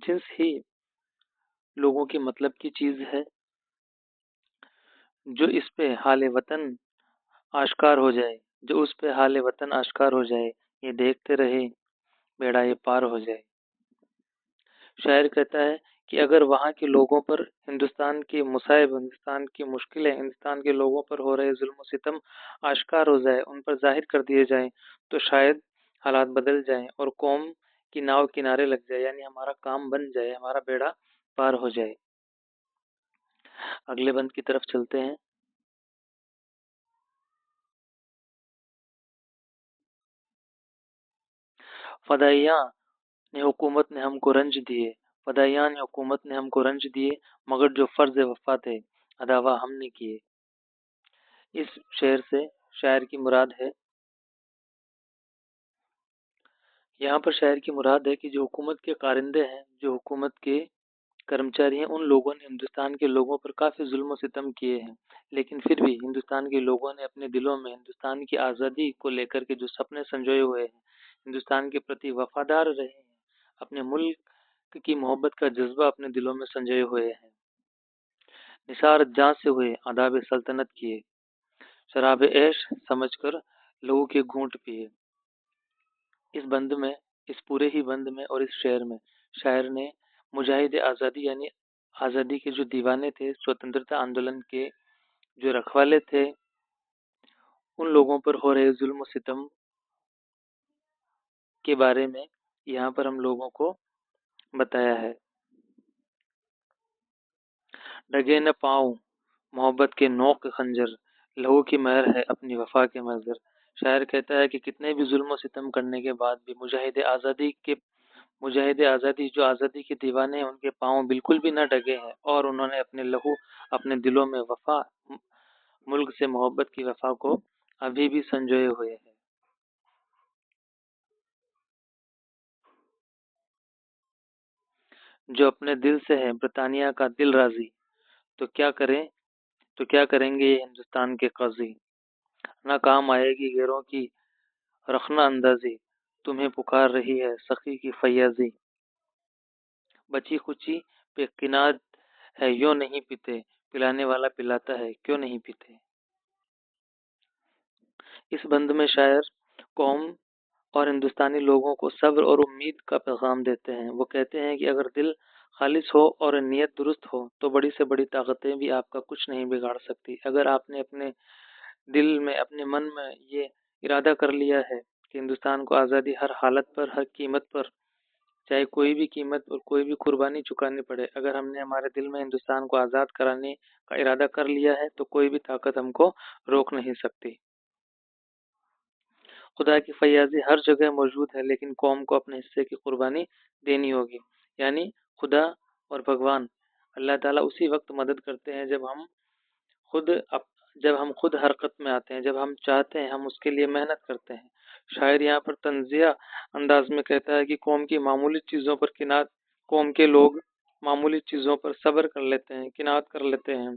جنس ہی لوگوں کی مطلب کی چیز ہے۔ جو اس پہ حال وطن آشکار ہو جائے، جو اس پہ حال وطن آشکار ہو جائے، یہ دیکھتے رہے بیڑا یہ پار ہو جائے۔ شاعر کہتا ہے کہ اگر وہاں کے لوگوں پر ہندوستان کے مصائب، ہندوستان کی مشکلیں، ہندوستان کے لوگوں پر ہو رہے ظلم و ستم آشکار ہو جائے، ان پر ظاہر کر دیے جائیں، تو شاید حالات بدل جائیں اور قوم کی ناؤ کنارے لگ جائے، یعنی ہمارا کام بن جائے، ہمارا بیڑا پار ہو جائے۔ اگلے بند کی طرف چلتے ہیں۔ فدائیاں نے حکومت نے ہم کو رنج دیے، فدائیان حکومت نے ہم کو رنج دیے، مگر جو فرض وفا تھے اداوا ہم نے کیے۔ اس شعر سے شاعر کی مراد ہے، یہاں پر شاعر کی مراد ہے کہ جو حکومت کے کارندے ہیں، جو حکومت کے کرمچاری ہیں، ان لوگوں نے ہندوستان کے لوگوں پر کافی ظلم و ستم کیے ہیں، لیکن پھر بھی ہندوستان کے لوگوں نے اپنے دلوں میں ہندوستان کی آزادی کو لے کر کے جو سپنے سنجوئے ہوئے ہیں، ہندوستان کے پرتی وفادار رہے ہیں، اپنے ملک کی محبت کا جذبہ اپنے دلوں میں سنجوئے ہوئے ہیں، نثار جاں سے ہوئے آداب سلطنت کیے، شراب عیش سمجھ کر لہو کے گھونٹ پیے۔ اس بند میں، اس پورے ہی بند میں اور اس شعر میں شاعر نے مجاہد آزادی، یعنی آزادی کے جو دیوانے تھے، سوتنترتا آندولن کے جو رکھوالے تھے، ان لوگوں پر ہو رہے ظلم و ستم کے بارے میں یہاں پر ہم لوگوں کو بتایا ہے۔ ڈگے نہ پاؤں محبت کے نوک خنجر، لہو کی مہر ہے اپنی وفا کے منظر۔ شاعر کہتا ہے کہ کتنے بھی ظلم و ستم کرنے کے بعد بھی مجاہد آزادی جو آزادی کے دیوانے ہیں، ان کے پاؤں بالکل بھی نہ ڈگے ہیں، اور انہوں نے اپنے لہو، اپنے دلوں میں وفا، ملک سے محبت کی وفا کو ابھی بھی سنجوئے ہوئے ہیں۔ جو اپنے دل سے ہے برطانیہ کا دل راضی، تو کیا کریں گے یہ ہندوستان کے قاضی؟ نہ کام آئے گی غیروں کی رخنہ اندازی، تمہیں پکار رہی ہے سخی کی فیاضی، بچی کچی پہ قناعت ہے یوں نہیں پیتے، پلانے والا پلاتا ہے کیوں نہیں پیتے۔ اس بند میں شاعر قوم اور ہندوستانی لوگوں کو صبر اور امید کا پیغام دیتے ہیں۔ وہ کہتے ہیں کہ اگر دل خالص ہو اور نیت درست ہو تو بڑی سے بڑی طاقتیں بھی آپ کا کچھ نہیں بگاڑ سکتی۔ اگر آپ نے اپنے دل میں، اپنے من میں یہ ارادہ کر لیا ہے کہ ہندوستان کو آزادی ہر حالت پر، ہر قیمت پر، چاہے کوئی بھی قیمت اور کوئی بھی قربانی چکانی پڑے، اگر ہم نے ہمارے دل میں ہندوستان کو آزاد کرانے کا ارادہ کر لیا ہے تو کوئی بھی طاقت ہم کو روک نہیں سکتی۔ خدا کی فیاضی ہر جگہ موجود ہے، لیکن قوم کو اپنے حصے کی قربانی دینی ہوگی۔ یعنی خدا اور بھگوان اللہ تعالیٰ اسی وقت مدد کرتے ہیں جب ہم خود حرکت میں آتے ہیں، جب ہم چاہتے ہیں، ہم اس کے لیے محنت کرتے ہیں۔ شاعر یہاں پر طنزیہ انداز میں کہتا ہے کہ قوم کے لوگ معمولی چیزوں پر صبر کر لیتے ہیں، قناعت کر لیتے ہیں،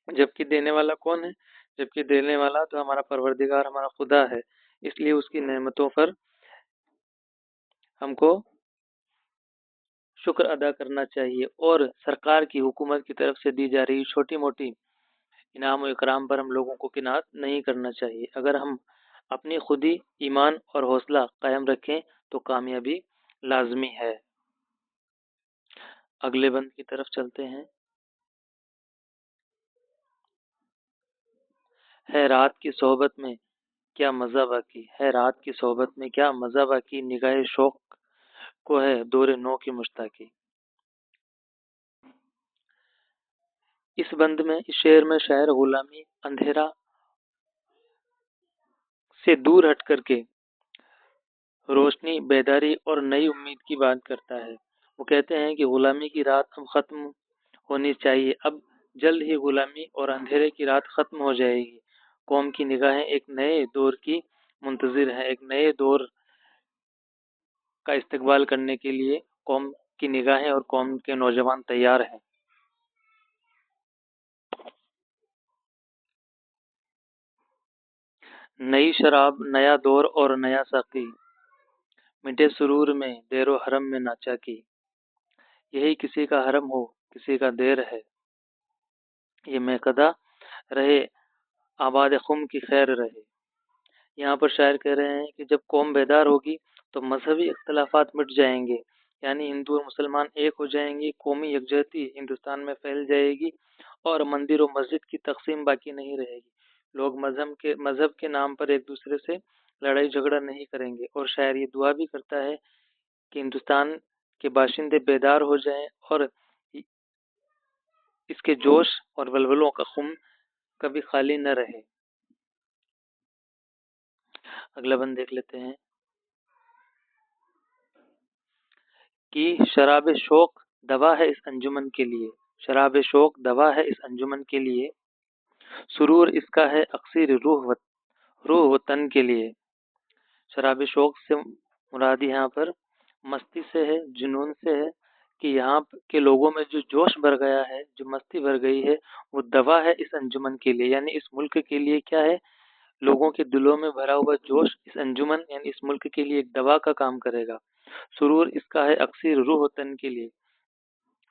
جبکہ دینے والا کون ہے؟ جبکہ دینے والا تو ہمارا پروردگار، ہمارا خدا ہے۔ اس لیے اس کی نعمتوں پر ہم کو شکر ادا کرنا چاہیے، اور سرکار کی، حکومت کی طرف سے دی جا رہی چھوٹی موٹی انعام و اکرام پر ہم لوگوں کو قناعت نہیں کرنا چاہیے۔ اگر ہم اپنی خودی ایمان اور حوصلہ قائم رکھیں تو کامیابی لازمی ہے۔ اگلے بند کی طرف چلتے ہیں۔ ہے رات کی صحبت میں کیا مزہ باقی، ہے رات کی صحبت میں کیا مزہ باقی، نگاہ شوق کو ہے دور نو کی مشتاقی۔ اس بند میں، اس شعر میں شاعر غلامی، اندھیرا سے دور ہٹ کر کے روشنی، بیداری اور نئی امید کی بات کرتا ہے۔ وہ کہتے ہیں کہ غلامی کی رات اب ختم ہونی چاہیے، اب جلد ہی غلامی اور اندھیرے کی رات ختم ہو جائے گی۔ قوم کی نگاہیں ایک نئے دور کی منتظر ہیں، ایک نئے دور کا استقبال کرنے کے لیے قوم کی نگاہیں اور قوم کے نوجوان تیار ہیں۔ نئی شراب، نیا دور اور نیا ساقی، مٹے سرور میں دیر و حرم میں ناچا کی، یہی کسی کا حرم ہو، کسی کا دیر ہے، یہ میکدہ رہے، آباد خم کی خیر رہے۔ یہاں پر شاعر کہہ رہے ہیں کہ جب قوم بیدار ہوگی تو مذہبی اختلافات مٹ جائیں گے، یعنی ہندو اور مسلمان ایک ہو جائیں گے، قومی یکجہتی ہندوستان میں پھیل جائے گی اور مندر و مسجد کی تقسیم باقی نہیں رہے گی۔ لوگ مذہب کے نام پر ایک دوسرے سے لڑائی جھگڑا نہیں کریں گے، اور شاعر یہ دعا بھی کرتا ہے کہ ہندوستان کے باشندے بیدار ہو جائیں اور اس کے جوش اور ولولوں کا خم کبھی خالی نہ رہے۔ اگلا بند دیکھ لیتے ہیں کہ شراب شوق دوا ہے اس انجمن کے لیے، شراب شوق دوا ہے اس انجمن کے لیے، سرور اس کا ہے اکثر روح وطن کے لیے۔ شراب شوق سے مراد یہاں پر مستی سے ہے، جنون سے ہے، کہ یہاں کے لوگوں میں جو جوش بھر گیا ہے، جو مستی بھر گئی ہے، وہ دوا ہے اس انجمن کے لیے، یعنی اس ملک کے لیے کیا ہے؟ لوگوں کے دلوں میں بھرا ہوا جوش اس انجمن یعنی اس ملک کے لیے ایک دوا کا کام کرے گا۔ سرور اس کا ہے اکثر روح وطن کے لیے،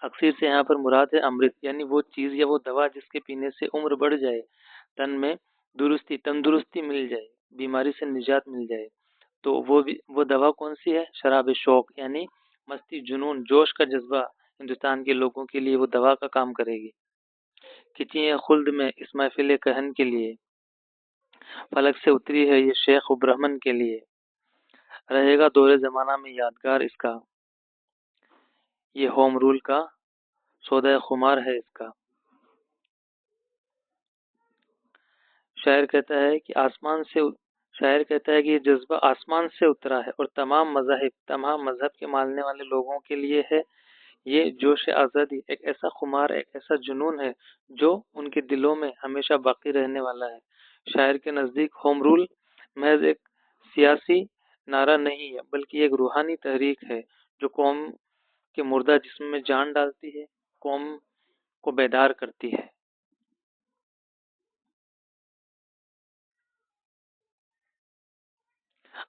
اکثر سے یہاں پر مراد ہے امرت، یعنی وہ چیز یا وہ دوا جس کے پینے سے عمر بڑھ جائے، تن میں تندرستی مل جائے، بیماری سے نجات مل جائے، تو وہ دوا کون سی ہے؟ شراب شوق، یعنی مستی، جنون، جوش کا جذبہ ہندوستان کے لوگوں کے لیے وہ دوا کا کام کرے گی۔ کھچی ہے خلد میں اس محفل کہن کے لیے، فلک سے اتری ہے یہ شیخ و برہمن کے لیے، رہے گا دور زمانہ میں یادگار اس کا، یہ ہوم رول کا سودہ خمار ہے اس کا۔ شاعر کہتا ہے کہ یہ جذبہ آسمان سے اترا ہے اور تمام مذہب کے ماننے والے لوگوں کے لیے ہے۔ یہ جوش آزادی ایک ایسا خمار، ایک ایسا جنون ہے جو ان کے دلوں میں ہمیشہ باقی رہنے والا ہے۔ شاعر کے نزدیک ہوم رول محض ایک سیاسی نعرہ نہیں ہے، بلکہ ایک روحانی تحریک ہے جو قوم کے مردہ جسم میں جان ڈالتی ہے، قوم کو بیدار کرتی ہے۔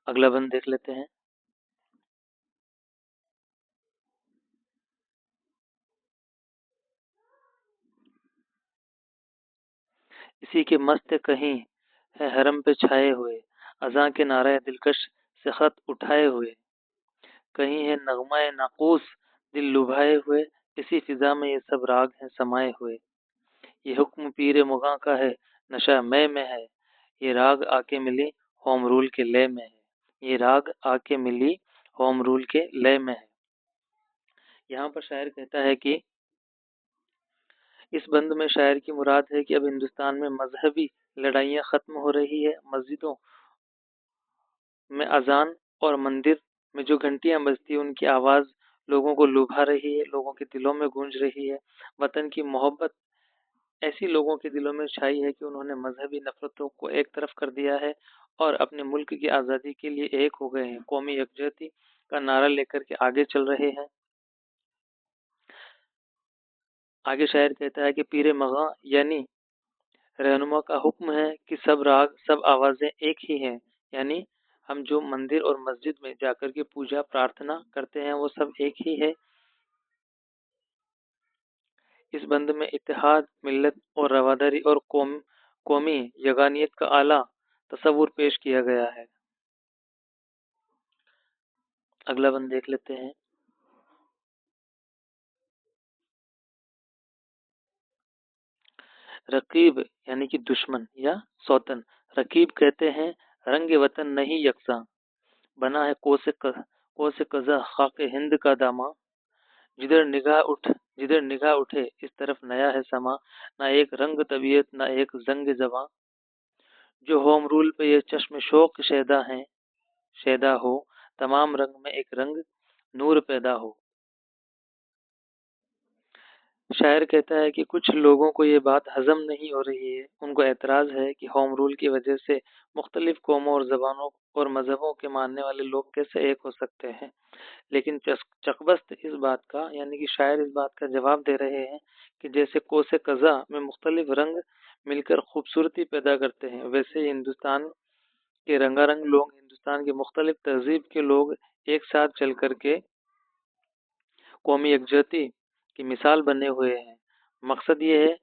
اگلا بند دیکھ لیتے ہیں۔ اسی کے مست کہیں ہے حرم پہ چھائے ہوئے، اذاں کے نعرہ دلکش سے خط اٹھائے ہوئے، کہیں ہے نغمہ ناقوس دل لبھائے ہوئے، इसी फिजा में ये सब राग हैं समाये हुए। ये हुक्म पीरे मुग़ां का है, नशा मैं में है। ये राग आके मिली होम रूल के लय में है। ये राग आके मिली होम रूल के लय में है। यहाँ पर शायर कहता है कि इस बंद में शायर की मुराद है कि अब हिंदुस्तान में मजहबी लड़ाइयाँ खत्म हो रही है। मस्जिदों में अजान और मंदिर में जो घंटियां बजती है उनकी आवाज़ लोगों को लुभा रही है, लोगों के दिलों में गूंज रही है। वतन की मोहब्बत ऐसी लोगों के दिलों में छाई है कि उन्होंने मजहबी नफरतों को एक तरफ कर दिया है और अपने मुल्क की आज़ादी के लिए एक हो गए हैं। कौमी यकजहती का नारा लेकर के आगे चल रहे हैं। आगे शायर कहता है कि पीरे मगा यानी रहनुमा का हुक्म है कि सब राग सब आवाज़ें एक ही हैं। यानी हम जो मंदिर और मस्जिद में जाकर के पूजा प्रार्थना करते हैं वो सब एक ही है। इस बंद में इत्तेहाद, मिल्लत और रवादारी और कौमी यगानियत का आला तस्वुर पेश किया गया है। अगला बंद देख लेते हैं। रकीब यानी कि दुश्मन या सौतन। रकीब कहते हैं रंग वतन नहीं यकसा, बना है को से कजा खाके हिंद का दामा। जिधर निगाह उठे इस तरफ नया है समा, ना एक रंग तबीयत ना एक जंग जवां। जो होम रूल पे ये चश्म शौक शैदा हो, तमाम रंग में एक रंग नूर पैदा हो। शायर कहता है कि कुछ लोगों को ये बात हजम नहीं हो रही है। उनको एतराज़ है कि होम रूल की वजह से मुख्तलिफ कौमों और ज़बानों और मज़हबों के मानने वाले लोग कैसे एक हो सकते हैं। लेकिन चकबस्त इस बात का यानी कि शायर इस बात का जवाब दे रहे हैं कि जैसे कोसे कज़ा में मुख्तलिफ रंग मिलकर खूबसूरती पैदा करते हैं, वैसे ही हिंदुस्तान के रंगारंग लोग, हिंदुस्तान के मुख्तलिफ तहजीब के लोग एक साथ चल करके कौमी यकजहती की मिसाल बने हुए हैं। मकसद ये है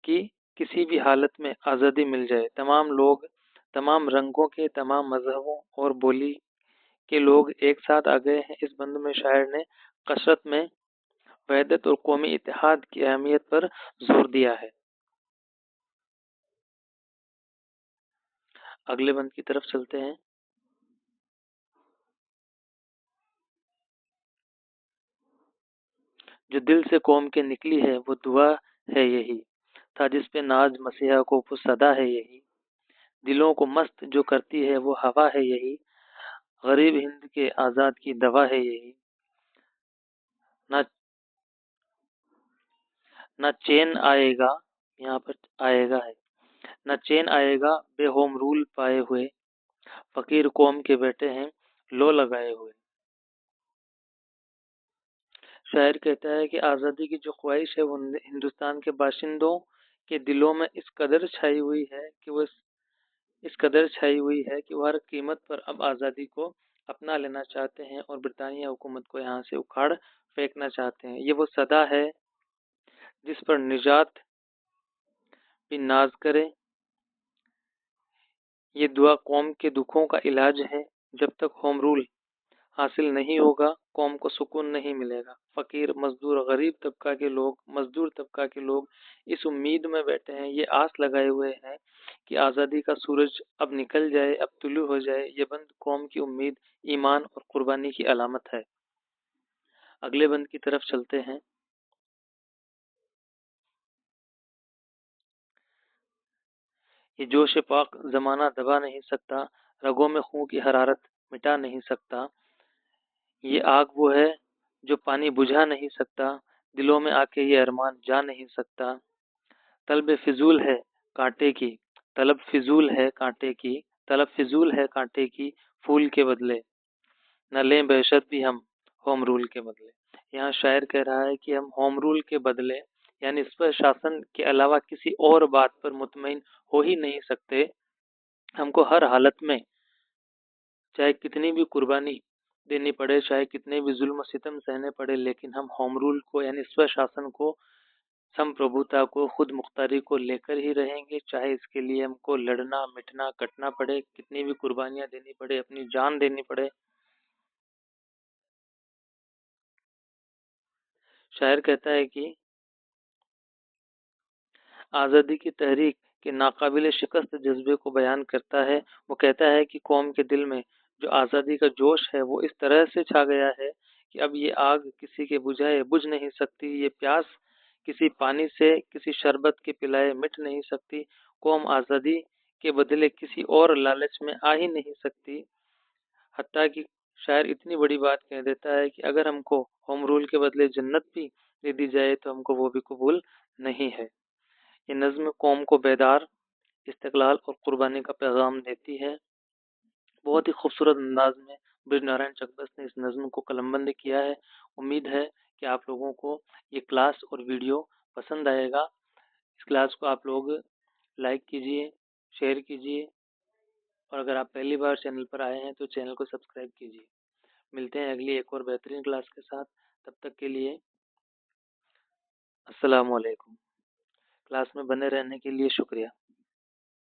कि किसी भी हालत में आज़ादी मिल जाए। तमाम लोग, तमाम रंगों के, तमाम मजहबों और बोली के लोग एक साथ आ गए हैं। इस बंद में शायर ने कसरत में वहदत और कौमी इत्तेहाद की अहमियत पर जोर दिया है। अगले बंद की तरफ चलते हैं। जो दिल से कौम के निकली है वो दुआ है यही, था जिस पे नाज मसीहा को वो सदा है यही। दिलों को मस्त जो करती है वो हवा है यही, गरीब हिंद के आज़ाद की दवा है यही। ना ना चैन आएगा, यहाँ पर आएगा है, ना चैन आएगा बेहोम रूल पाए हुए, फकीर कौम के बेटे हैं लो लगाए हुए। शायर कहता है कि आज़ादी की जो ख्वाहिश है वो हिंदुस्तान के बाशिंदों के दिलों में इस कदर छाई हुई है कि वो हर कीमत पर अब आज़ादी को अपना लेना चाहते हैं और ब्रिटानिया हुकूमत को यहाँ से उखाड़ फेंकना चाहते हैं। ये वो सदा है जिस पर निजात भी नाज करे। ये दुआ कौम के दुखों का इलाज है। जब तक होम रूल हासिल नहीं होगा कौम को सुकून नहीं मिलेगा। फकीर मजदूर गरीब तबका के लोग, मजदूर तबका के लोग इस उम्मीद में बैठे हैं, ये आस लगाए हुए हैं कि आज़ादी का सूरज अब निकल जाए, अब तुलू हो जाए। ये बंद कौम की उम्मीद, ईमान और कुर्बानी की अलामत है। अगले बंद की तरफ चलते हैं। ये जोश पाक जमाना दबा नहीं सकता, रगों में खून की हरारत मिटा नहीं सकता। ये आग वो है जो पानी बुझा नहीं सकता, दिलों में आके ये अरमान जा नहीं सकता। तलब फिजूल है कांटे की, तलब फिजूल है कांटे की, तलब फिजूल है कांटे की, फूल के बदले न लें बहशत भी हम होम रूल के बदले। यहाँ शायर कह रहा है कि हम होम रूल के बदले यानी स्व शासन के अलावा किसी और बात पर मुतमईन हो ही नहीं सकते। हमको हर हालत में चाहे कितनी भी कुर्बानी देनी पड़े, चाहे कितने भी जुल्म सितम सहने पड़े, लेकिन हम होम रूल को यानी स्व शासन को, संप्रभुता को, खुद मुख्तारी को लेकर ही रहेंगे। चाहे इसके लिए हमको लड़ना मिटना कटना पड़े, कितनी भी कुर्बानियां देनी पड़े, अपनी जान देनी पड़े। شاعر کہتا ہے کہ آزادی کی تحریک کے ناقابل شکست جذبے کو بیان کرتا ہے۔ وہ کہتا ہے کہ قوم کے دل میں جو آزادی کا جوش ہے وہ اس طرح سے چھا گیا ہے کہ اب یہ آگ کسی کے بجھائے بجھ نہیں سکتی، یہ پیاس کسی پانی سے، کسی شربت کے پلائے مٹ نہیں سکتی۔ قوم آزادی کے بدلے کسی اور لالچ میں آ ہی نہیں سکتی۔ حتیٰ کہ شاعر اتنی بڑی بات کہہ دیتا ہے کہ اگر ہم کو ہوم رول کے بدلے جنت بھی دے دی جائے تو ہم کو وہ بھی قبول نہیں ہے۔ یہ نظم قوم کو بیدار، استقلال اور قربانی کا پیغام دیتی ہے۔ بہت ہی خوبصورت انداز میں برج نارائن چکبست نے اس نظم کو قلم بند کیا ہے۔ امید ہے کہ آپ لوگوں کو یہ کلاس اور ویڈیو پسند آئے گا۔ اس کلاس کو آپ لوگ لائک کیجئے، شیئر کیجئے، اور اگر آپ پہلی بار چینل پر آئے ہیں تو چینل کو سبسکرائب کیجئے۔ ملتے ہیں اگلی ایک اور بہترین کلاس کے ساتھ، تب تک کے لیے السلام علیکم۔ کلاس میں بنے رہنے کے لیے شکریہ۔